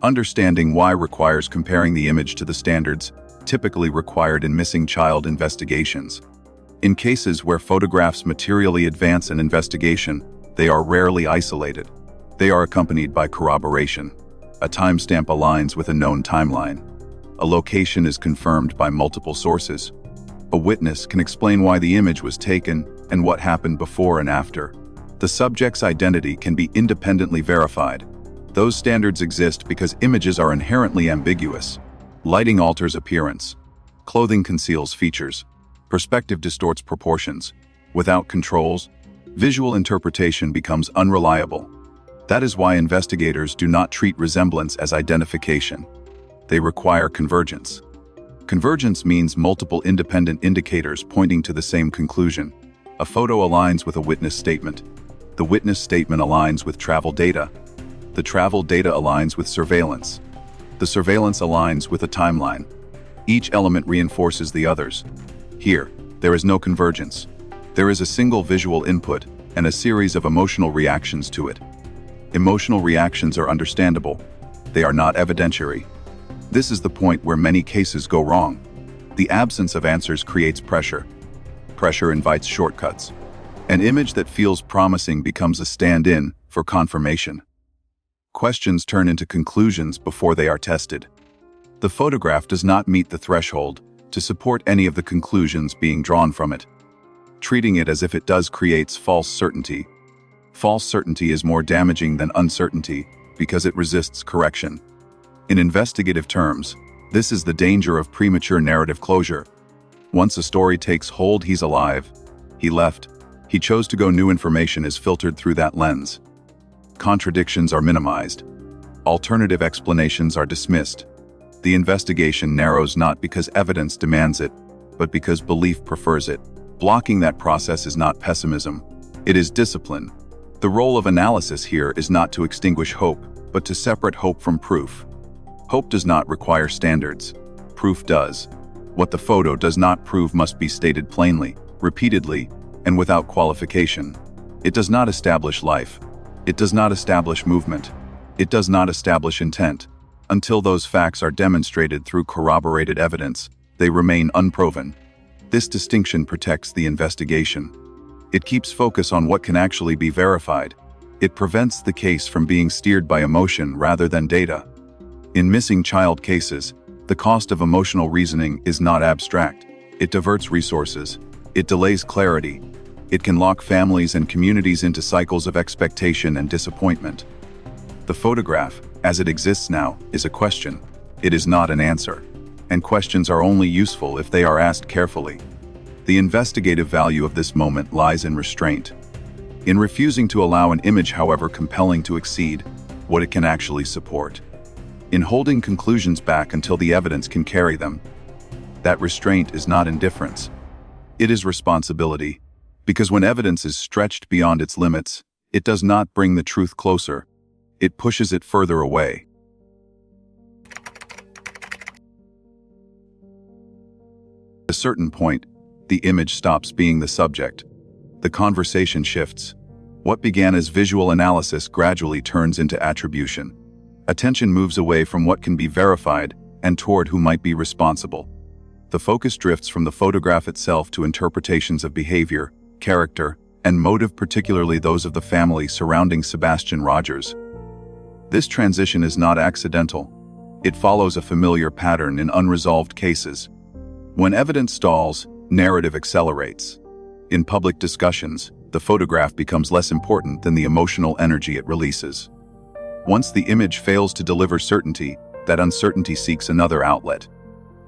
Speaker 1: Understanding why requires comparing the image to the standards typically required in missing child investigations. In cases where photographs materially advance an investigation, they are rarely isolated. They are accompanied by corroboration. A timestamp aligns with a known timeline. A location is confirmed by multiple sources. A witness can explain why the image was taken and what happened before and after. The subject's identity can be independently verified. Those standards exist because images are inherently ambiguous. Lighting alters appearance. Clothing conceals features. Perspective distorts proportions. Without controls, visual interpretation becomes unreliable. That is why investigators do not treat resemblance as identification. They require convergence. Convergence means multiple independent indicators pointing to the same conclusion. A photo aligns with a witness statement. The witness statement aligns with travel data. The travel data aligns with surveillance. The surveillance aligns with a timeline. Each element reinforces the others. Here, there is no convergence. There is a single visual input and a series of emotional reactions to it. Emotional reactions are understandable. They are not evidentiary. This is the point where many cases go wrong. The absence of answers creates pressure. Pressure invites shortcuts. An image that feels promising becomes a stand-in for confirmation. Questions turn into conclusions before they are tested. The photograph does not meet the threshold to support any of the conclusions being drawn from it. Treating it as if it does creates false certainty. False certainty is more damaging than uncertainty because it resists correction. In investigative terms, this is the danger of premature narrative closure. Once a story takes hold, he's alive. He left. He chose to go. New information is filtered through that lens. Contradictions are minimized. Alternative explanations are dismissed. The investigation narrows not because evidence demands it, but because belief prefers it. Blocking that process is not pessimism. It is discipline. The role of analysis here is not to extinguish hope, but to separate hope from proof. Hope does not require standards. Proof does. What the photo does not prove must be stated plainly, repeatedly, and without qualification. It does not establish life. It does not establish movement. It does not establish intent. Until those facts are demonstrated through corroborated evidence, they remain unproven. This distinction protects the investigation. It keeps focus on what can actually be verified. It prevents the case from being steered by emotion rather than data. In missing child cases, the cost of emotional reasoning is not abstract. It diverts resources. It delays clarity. It can lock families and communities into cycles of expectation and disappointment. The photograph, as it exists now, is a question. It is not an answer. And questions are only useful if they are asked carefully. The investigative value of this moment lies in restraint. In refusing to allow an image, however compelling, to exceed what it can actually support. In holding conclusions back until the evidence can carry them. That restraint is not indifference. It is responsibility. Because when evidence is stretched beyond its limits, it does not bring the truth closer. It pushes it further away. At a certain point, the image stops being the subject. The conversation shifts. What began as visual analysis gradually turns into attribution. Attention moves away from what can be verified and toward who might be responsible. The focus drifts from the photograph itself to interpretations of behavior, character, and motive, particularly those of the family surrounding Sebastian Rogers. This transition is not accidental. It follows a familiar pattern in unresolved cases. When evidence stalls, narrative accelerates. In public discussions, the photograph becomes less important than the emotional energy it releases. Once the image fails to deliver certainty, that uncertainty seeks another outlet.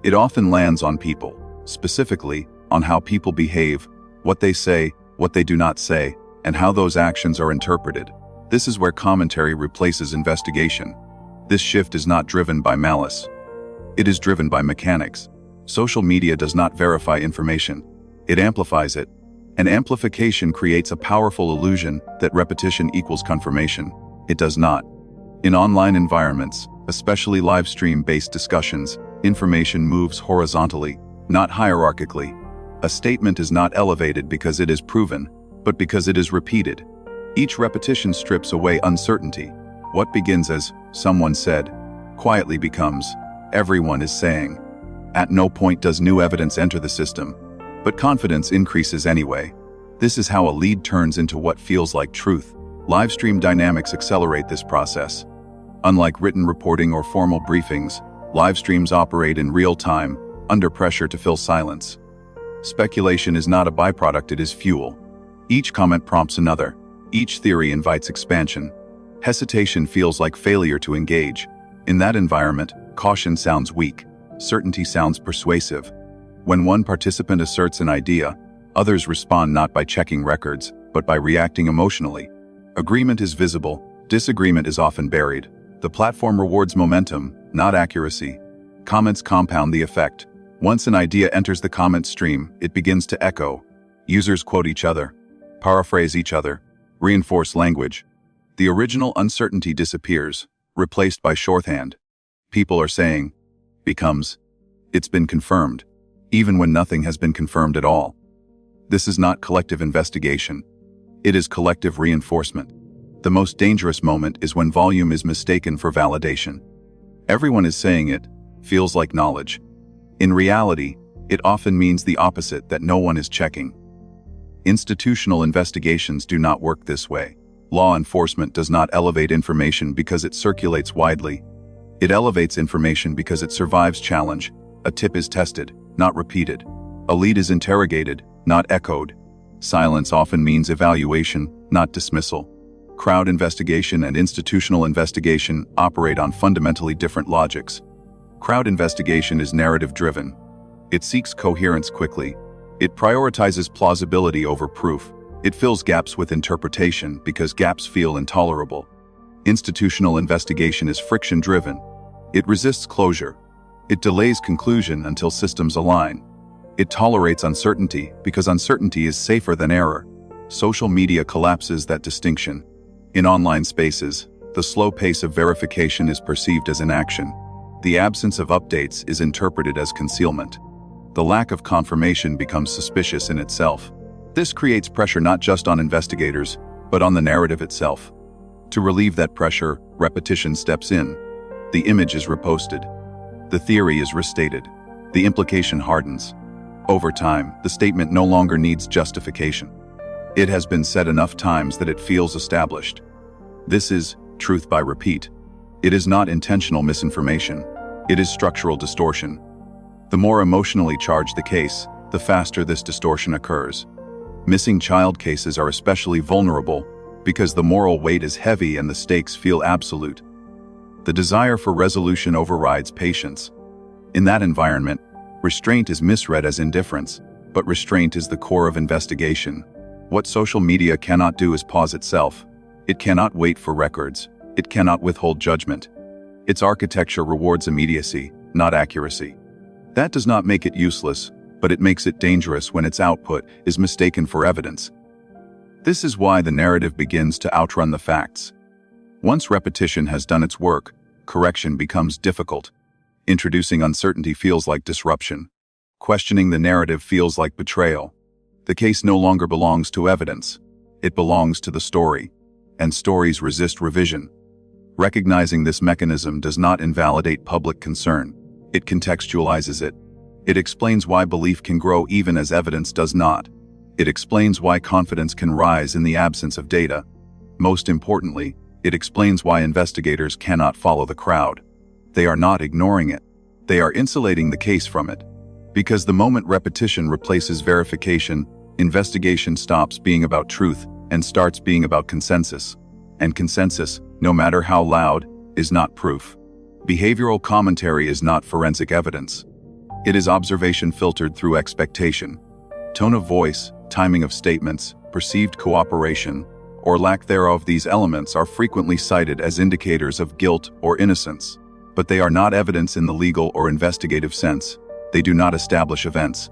Speaker 1: It often lands on people, specifically on how people behave, what they say, what they do not say, and how those actions are interpreted. This is where commentary replaces investigation. This shift is not driven by malice. It is driven by mechanics. Social media does not verify information. It amplifies it. And amplification creates a powerful illusion that repetition equals confirmation. It does not. In online environments, especially live stream-based discussions, information moves horizontally, not hierarchically. A statement is not elevated because it is proven, but because it is repeated. Each repetition strips away uncertainty. What begins as "someone said" quietly becomes "everyone is saying." At no point does new evidence enter the system, but confidence increases anyway. This is how a lead turns into what feels like truth. Livestream dynamics accelerate this process. Unlike written reporting or formal briefings, live streams operate in real time, under pressure to fill silence. Speculation is not a byproduct, it is fuel. Each comment prompts another. Each theory invites expansion. Hesitation feels like failure to engage. In that environment, caution sounds weak. Certainty sounds persuasive. When one participant asserts an idea, others respond not by checking records, but by reacting emotionally. Agreement is visible. Disagreement is often buried. The platform rewards momentum, not accuracy. Comments compound the effect. Once an idea enters the comment stream, it begins to echo. Users quote each other, paraphrase each other, reinforce language. The original uncertainty disappears, replaced by shorthand. People are saying, becomes, it's been confirmed, even when nothing has been confirmed at all. This is not collective investigation. It is collective reinforcement. The most dangerous moment is when volume is mistaken for validation. Everyone is saying it, feels like knowledge. In reality, it often means the opposite, that no one is checking. Institutional investigations do not work this way. Law enforcement does not elevate information because it circulates widely. It elevates information because it survives challenge. A tip is tested, not repeated. A lead is interrogated, not echoed. Silence often means evaluation, not dismissal. Crowd investigation and institutional investigation operate on fundamentally different logics. Crowd investigation is narrative-driven. It seeks coherence quickly. It prioritizes plausibility over proof. It fills gaps with interpretation because gaps feel intolerable. Institutional investigation is friction-driven. It resists closure. It delays conclusion until systems align. It tolerates uncertainty because uncertainty is safer than error. Social media collapses that distinction. In online spaces, the slow pace of verification is perceived as inaction. The absence of updates is interpreted as concealment. The lack of confirmation becomes suspicious in itself. This creates pressure not just on investigators, but on the narrative itself. To relieve that pressure, repetition steps in. The image is reposted. The theory is restated. The implication hardens. Over time, the statement no longer needs justification. It has been said enough times that it feels established. This is truth by repeat. It is not intentional misinformation. It is structural distortion. The more emotionally charged the case, the faster this distortion occurs. Missing child cases are especially vulnerable because the moral weight is heavy and the stakes feel absolute. The desire for resolution overrides patience. In that environment, restraint is misread as indifference, but restraint is the core of investigation. What social media cannot do is pause itself. It cannot wait for records. It cannot withhold judgment. Its architecture rewards immediacy, not accuracy. That does not make it useless, but it makes it dangerous when its output is mistaken for evidence. This is why the narrative begins to outrun the facts. Once repetition has done its work, correction becomes difficult. Introducing uncertainty feels like disruption. Questioning the narrative feels like betrayal. The case no longer belongs to evidence. It belongs to the story. And stories resist revision. Recognizing this mechanism does not invalidate public concern. It contextualizes it. It explains why belief can grow even as evidence does not. It explains why confidence can rise in the absence of data. Most importantly, it explains why investigators cannot follow the crowd. They are not ignoring it. They are insulating the case from it. Because the moment repetition replaces verification, investigation stops being about truth and starts being about consensus. And consensus, no matter how loud, is not proof. Behavioral commentary is not forensic evidence. It is observation filtered through expectation. Tone of voice, timing of statements, perceived cooperation, or lack thereof. These elements are frequently cited as indicators of guilt or innocence, but they are not evidence in the legal or investigative sense. They do not establish events.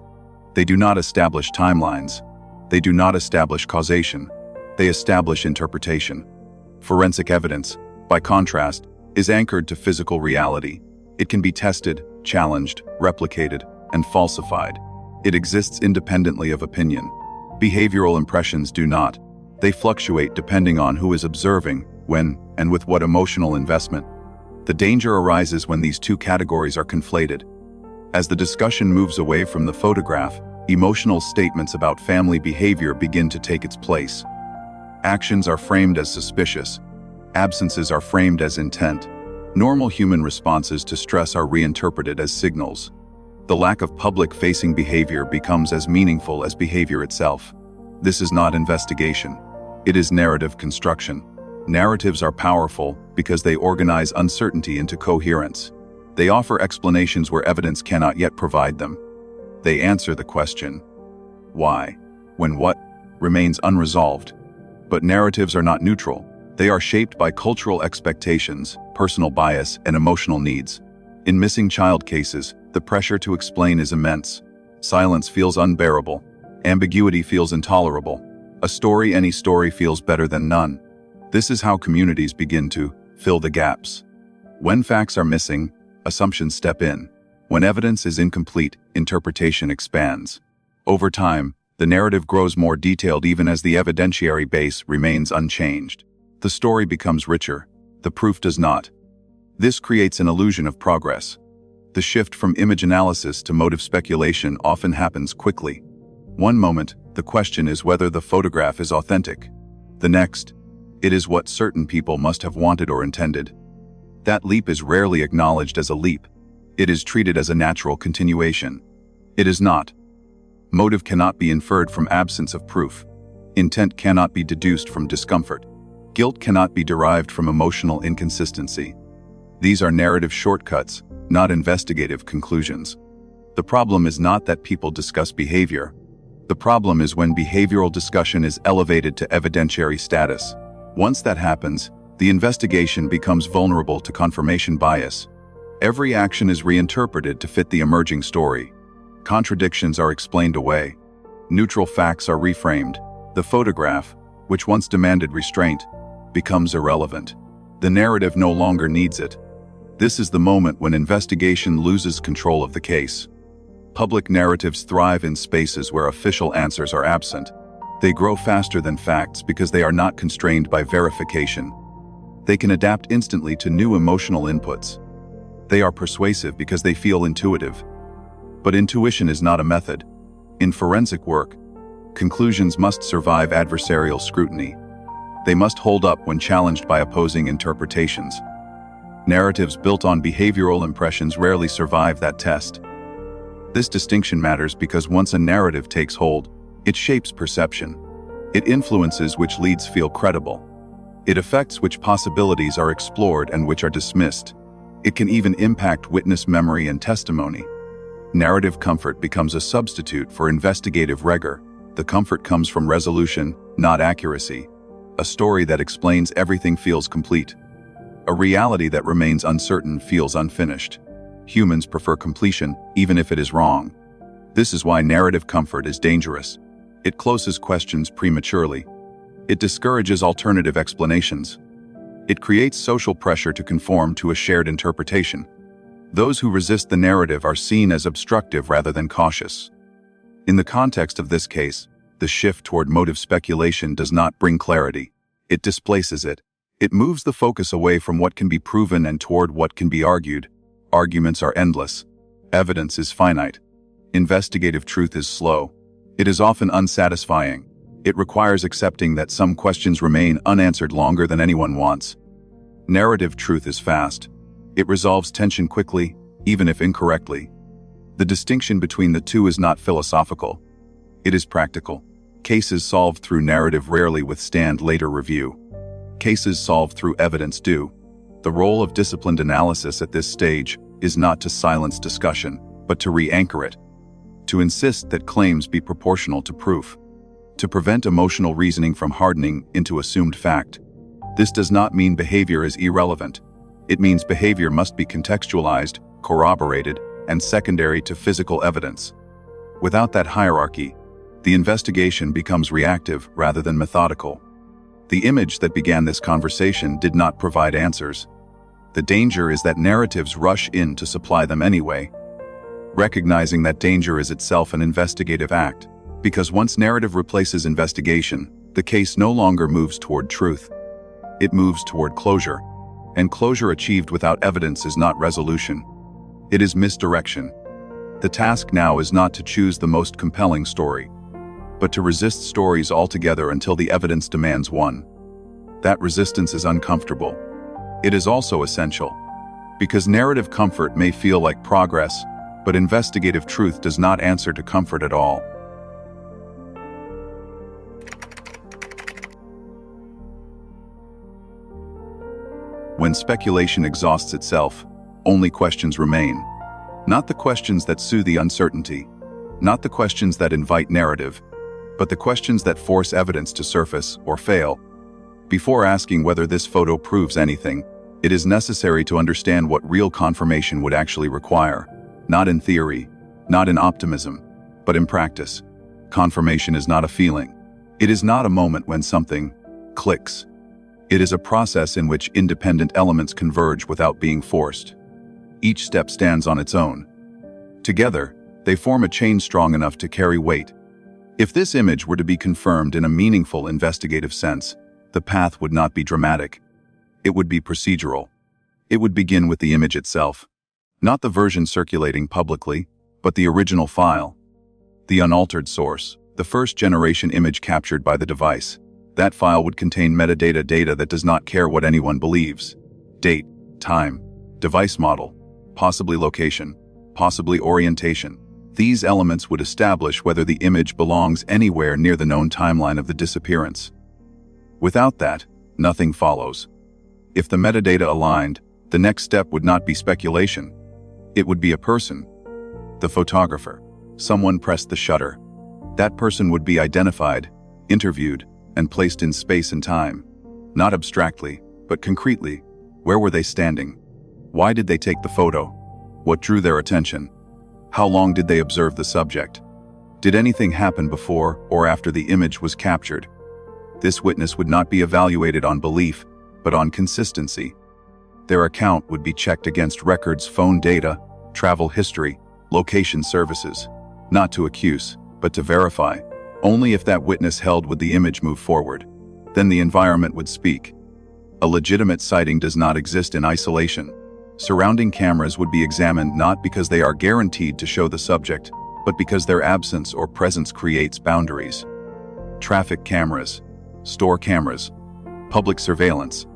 Speaker 1: They do not establish timelines. They do not establish causation. They establish interpretation. Forensic evidence, by contrast, is anchored to physical reality. It can be tested, challenged, replicated, and falsified. It exists independently of opinion. Behavioral impressions do not. They fluctuate depending on who is observing, when, and with what emotional investment. The danger arises when these two categories are conflated. As the discussion moves away from the photograph, emotional statements about family behavior begin to take its place. Actions are framed as suspicious. Absences are framed as intent. Normal human responses to stress are reinterpreted as signals. The lack of public-facing behavior becomes as meaningful as behavior itself. This is not investigation. It is narrative construction. Narratives are powerful because they organize uncertainty into coherence. They offer explanations where evidence cannot yet provide them. They answer the question, why, when what, remains unresolved. But narratives are not neutral. They are shaped by cultural expectations, personal bias, and emotional needs. In missing child cases, the pressure to explain is immense. Silence feels unbearable. Ambiguity feels intolerable. Any story feels better than none. This is how communities begin to fill the gaps. When facts are missing, assumptions step in. When evidence is incomplete, interpretation expands. Over time, the narrative grows more detailed even as the evidentiary base remains unchanged. The story becomes richer. The proof does not. This creates an illusion of progress. The shift from image analysis to motive speculation often happens quickly. One moment, the question is whether the photograph is authentic. The next, it is what certain people must have wanted or intended. That leap is rarely acknowledged as a leap. It is treated as a natural continuation. It is not. Motive cannot be inferred from absence of proof. Intent cannot be deduced from discomfort. Guilt cannot be derived from emotional inconsistency. These are narrative shortcuts, not investigative conclusions. The problem is not that people discuss behavior. The problem is when behavioral discussion is elevated to evidentiary status. Once that happens, the investigation becomes vulnerable to confirmation bias. Every action is reinterpreted to fit the emerging story. Contradictions are explained away. Neutral facts are reframed. The photograph, which once demanded restraint, becomes irrelevant. The narrative no longer needs it. This is the moment when investigation loses control of the case. Public narratives thrive in spaces where official answers are absent. They grow faster than facts because they are not constrained by verification. They can adapt instantly to new emotional inputs. They are persuasive because they feel intuitive. But intuition is not a method. In forensic work, conclusions must survive adversarial scrutiny. They must hold up when challenged by opposing interpretations. Narratives built on behavioral impressions rarely survive that test. This distinction matters because once a narrative takes hold, it shapes perception. It influences which leads feel credible. It affects which possibilities are explored and which are dismissed. It can even impact witness memory and testimony. Narrative comfort becomes a substitute for investigative rigor. The comfort comes from resolution, not accuracy. A story that explains everything feels complete. A reality that remains uncertain feels unfinished. Humans prefer completion, even if it is wrong. This is why narrative comfort is dangerous. It closes questions prematurely. It discourages alternative explanations. It creates social pressure to conform to a shared interpretation. Those who resist the narrative are seen as obstructive rather than cautious. In the context of this case, the shift toward motive speculation does not bring clarity. It displaces it. It moves the focus away from what can be proven and toward what can be argued. Arguments are endless. Evidence is finite. Investigative truth is slow. It is often unsatisfying. It requires accepting that some questions remain unanswered longer than anyone wants. Narrative truth is fast. It resolves tension quickly, even if incorrectly. The distinction between the two is not philosophical. It is practical. Cases solved through narrative rarely withstand later review. Cases solved through evidence do. The role of disciplined analysis at this stage is not to silence discussion, but but to re-anchor it, to insist that claims be proportional to proof, to prevent emotional reasoning from hardening into assumed fact. This does not mean behavior is irrelevant. It means behavior must be contextualized, corroborated, and secondary to physical evidence. Without that hierarchy, the investigation becomes reactive rather than methodical. The image that began this conversation did not provide answers. The danger is that narratives rush in to supply them anyway. Recognizing that danger is itself an investigative act, because once narrative replaces investigation, the case no longer moves toward truth. It moves toward closure, and closure achieved without evidence is not resolution. It is misdirection. The task now is not to choose the most compelling story, but to resist stories altogether until the evidence demands one. That resistance is uncomfortable. It is also essential, because narrative comfort may feel like progress, but investigative truth does not answer to comfort at all. When speculation exhausts itself, only questions remain. Not the questions that soothe the uncertainty, not the questions that invite narrative, but the questions that force evidence to surface or fail. Before asking whether this photo proves anything, it is necessary to understand what real confirmation would actually require. Not in theory, not in optimism, but in practice. Confirmation is not a feeling. It is not a moment when something clicks. It is a process in which independent elements converge without being forced. Each step stands on its own. Together, they form a chain strong enough to carry weight. If this image were to be confirmed in a meaningful investigative sense, the path would not be dramatic. It would be procedural. It would begin with the image itself. Not the version circulating publicly, but the original file. The unaltered source, the first-generation image captured by the device. That file would contain metadata data that does not care what anyone believes. Date, time, device model, possibly location, possibly orientation. These elements would establish whether the image belongs anywhere near the known timeline of the disappearance. Without that, nothing follows. If the metadata aligned, the next step would not be speculation. It would be a person. The photographer. Someone pressed the shutter. That person would be identified, interviewed, and placed in space and time. Not abstractly, but concretely. Where were they standing? Why did they take the photo? What drew their attention? How long did they observe the subject? Did anything happen before or after the image was captured? This witness would not be evaluated on belief, but on consistency. Their account would be checked against records, phone data, travel history, location services. Not to accuse, but to verify. Only if that witness held would the image move forward. Then the environment would speak. A legitimate sighting does not exist in isolation. Surrounding cameras would be examined not because they are guaranteed to show the subject, but because their absence or presence creates boundaries. Traffic cameras, store cameras, public surveillance.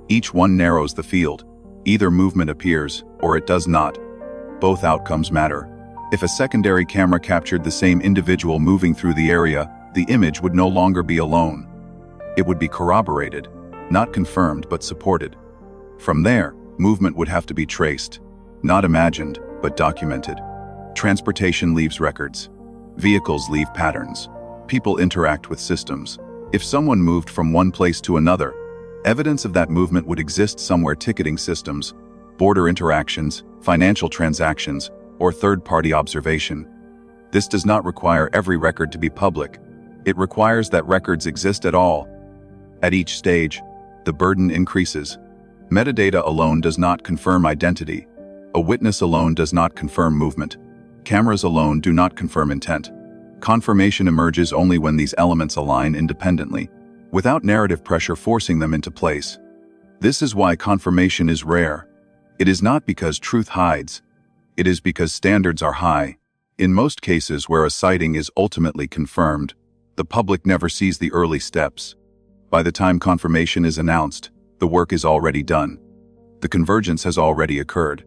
Speaker 1: Each one narrows the field. Either movement appears, or it does not. Both outcomes matter. If a secondary camera captured the same individual moving through the area, the image would no longer be alone. It would be corroborated, not confirmed but supported. From there, movement would have to be traced, not imagined, but documented. Transportation leaves records. Vehicles leave patterns. People interact with systems. If someone moved from one place to another, evidence of that movement would exist somewhere: ticketing systems, border interactions, financial transactions, or third-party observation. This does not require every record to be public. It requires that records exist at all. At each stage, the burden increases. Metadata alone does not confirm identity. A witness alone does not confirm movement. Cameras alone do not confirm intent. Confirmation emerges only when these elements align independently, without narrative pressure forcing them into place. This is why confirmation is rare. It is not because truth hides. It is because standards are high. In most cases where a sighting is ultimately confirmed, the public never sees the early steps. By the time confirmation is announced, the work is already done. The convergence has already occurred.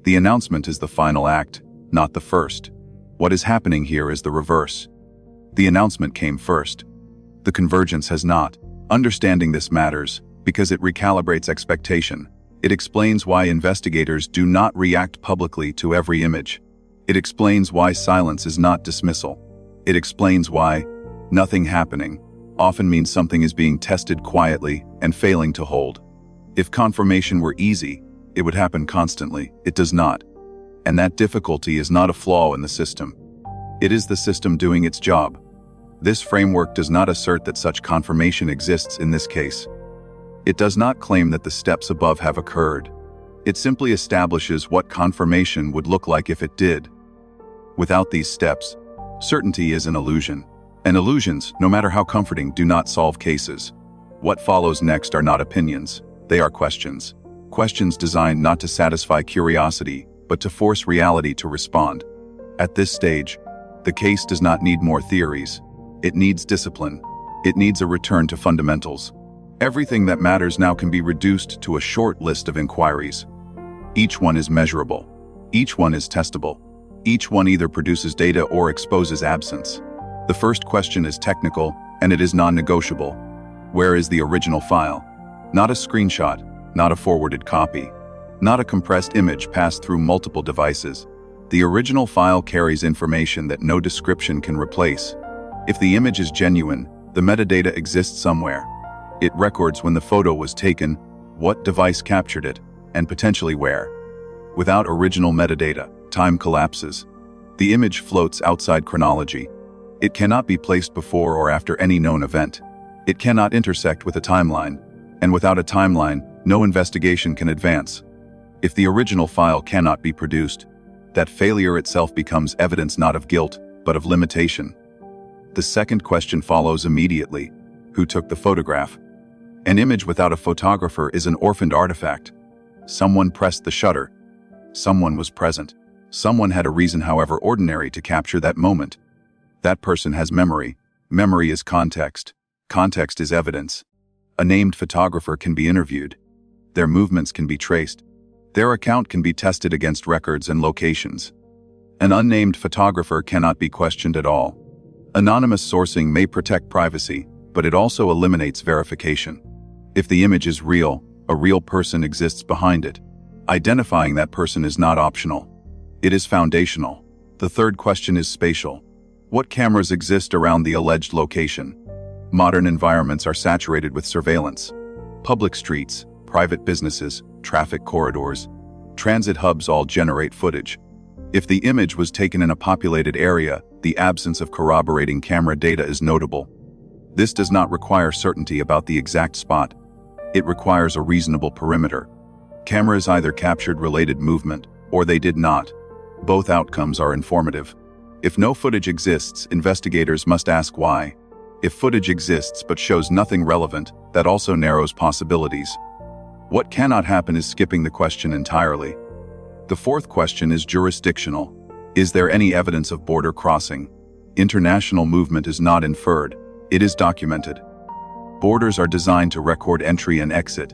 Speaker 1: The announcement is the final act, not the first. What is happening here is the reverse. The announcement came first. The convergence has not. Understanding this matters because it recalibrates expectation. It explains why investigators do not react publicly to every image. It explains why silence is not dismissal. It explains why nothing happening often means something is being tested quietly and failing to hold. If confirmation were easy, it would happen constantly. It does not. And that difficulty is not a flaw in the system. It is the system doing its job. This framework does not assert that such confirmation exists in this case. It does not claim that the steps above have occurred. It simply establishes what confirmation would look like if it did. Without these steps, certainty is an illusion. And illusions, no matter how comforting, do not solve cases. What follows next are not opinions. They are questions. Questions designed not to satisfy curiosity, but to force reality to respond. At this stage, the case does not need more theories. It needs discipline. It needs a return to fundamentals. Everything that matters now can be reduced to a short list of inquiries. Each one is measurable. Each one is testable. Each one either produces data or exposes absence. The first question is technical, and it is non-negotiable. Where is the original file? Not a screenshot, not a forwarded copy, not a compressed image passed through multiple devices. The original file carries information that no description can replace. If the image is genuine, the metadata exists somewhere. It records when the photo was taken, what device captured it, and potentially where. Without original metadata, time collapses. The image floats outside chronology. It cannot be placed before or after any known event. It cannot intersect with a timeline, and without a timeline, no investigation can advance. If the original file cannot be produced, that failure itself becomes evidence not of guilt, but of limitation. The second question follows immediately. Who took the photograph? An image without a photographer is an orphaned artifact. Someone pressed the shutter. Someone was present. Someone had a reason, however ordinary, to capture that moment. That person has memory. Memory is context. Context is evidence. A named photographer can be interviewed. Their movements can be traced. Their account can be tested against records and locations. An unnamed photographer cannot be questioned at all. Anonymous sourcing may protect privacy, but it also eliminates verification. If the image is real, a real person exists behind it. Identifying that person is not optional. It is foundational. The third question is spatial. What cameras exist around the alleged location? Modern environments are saturated with surveillance. Public streets, private businesses, traffic corridors, transit hubs all generate footage. If the image was taken in a populated area, the absence of corroborating camera data is notable. This does not require certainty about the exact spot. It requires a reasonable perimeter. Cameras either captured related movement, or they did not. Both outcomes are informative. If no footage exists, investigators must ask why. If footage exists but shows nothing relevant, that also narrows possibilities. What cannot happen is skipping the question entirely. The fourth question is jurisdictional. Is there any evidence of border crossing? International movement is not inferred. It is documented. Borders are designed to record entry and exit.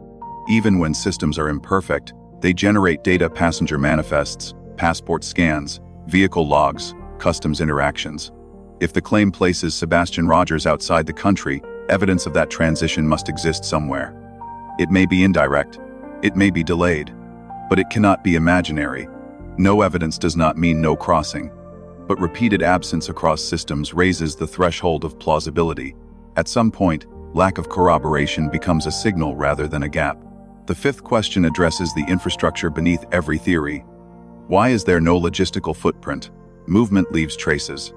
Speaker 1: Even when systems are imperfect, they generate data: passenger manifests, passport scans, vehicle logs, customs interactions. If the claim places Sebastian Rogers outside the country, evidence of that transition must exist somewhere. It may be indirect, it may be delayed, but it cannot be imaginary. No evidence does not mean no crossing, but repeated absence across systems raises the threshold of plausibility. At some point, lack of corroboration becomes a signal rather than a gap. The fifth question addresses the infrastructure beneath every theory. Why is there no logistical footprint? Movement leaves traces.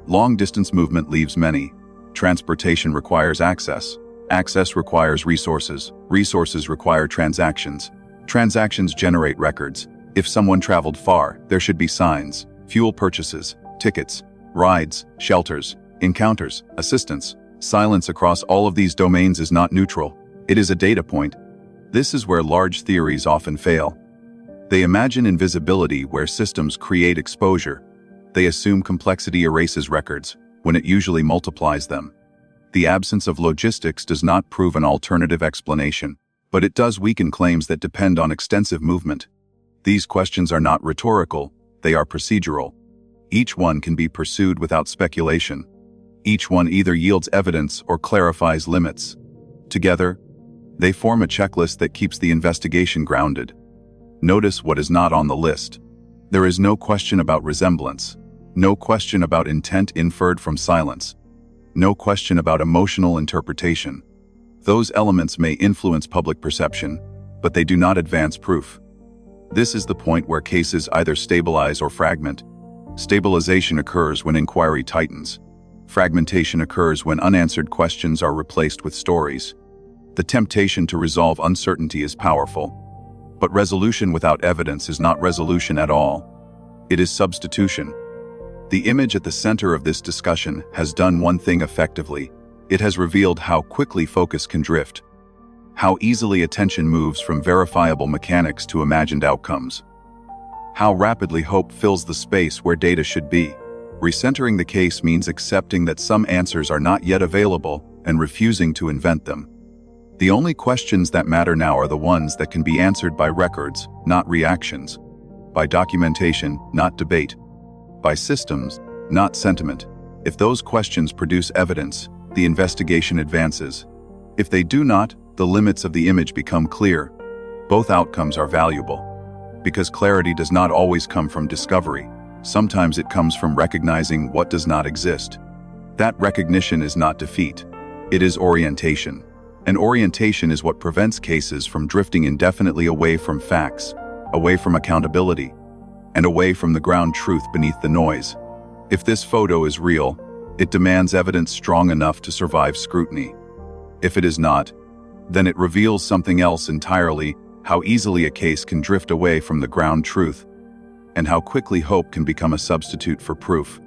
Speaker 1: Long-distance movement leaves many. Transportation requires access. Access requires resources. Resources require transactions. Transactions generate records. If someone traveled far, there should be signs, fuel purchases, tickets, rides, shelters, encounters, assistance. Silence across all of these domains is not neutral. It is a data point. This is where large theories often fail. They imagine invisibility where systems create exposure. They assume complexity erases records, when it usually multiplies them. The absence of logistics does not prove an alternative explanation, but it does weaken claims that depend on extensive movement. These questions are not rhetorical, they are procedural. Each one can be pursued without speculation. Each one either yields evidence or clarifies limits. Together, they form a checklist that keeps the investigation grounded. Notice what is not on the list. There is no question about resemblance, no question about intent inferred from silence, no question about emotional interpretation. Those elements may influence public perception, but they do not advance proof. This is the point where cases either stabilize or fragment. Stabilization occurs when inquiry tightens. Fragmentation occurs when unanswered questions are replaced with stories. The temptation to resolve uncertainty is powerful. But resolution without evidence is not resolution at all. It is substitution. The image at the center of this discussion has done one thing effectively. It has revealed how quickly focus can drift, how easily attention moves from verifiable mechanics to imagined outcomes, how rapidly hope fills the space where data should be. Recentering the case means accepting that some answers are not yet available and refusing to invent them. The only questions that matter now are the ones that can be answered by records, not reactions, by documentation, not debate, by systems, not sentiment. If those questions produce evidence, the investigation advances. If they do not, the limits of the image become clear. Both outcomes are valuable. Because clarity does not always come from discovery. Sometimes it comes from recognizing what does not exist. That recognition is not defeat. It is orientation. And orientation is what prevents cases from drifting indefinitely away from facts, away from accountability, and away from the ground truth beneath the noise. If this photo is real, it demands evidence strong enough to survive scrutiny. If it is not, then it reveals something else entirely: how easily a case can drift away from the ground truth, and how quickly hope can become a substitute for proof.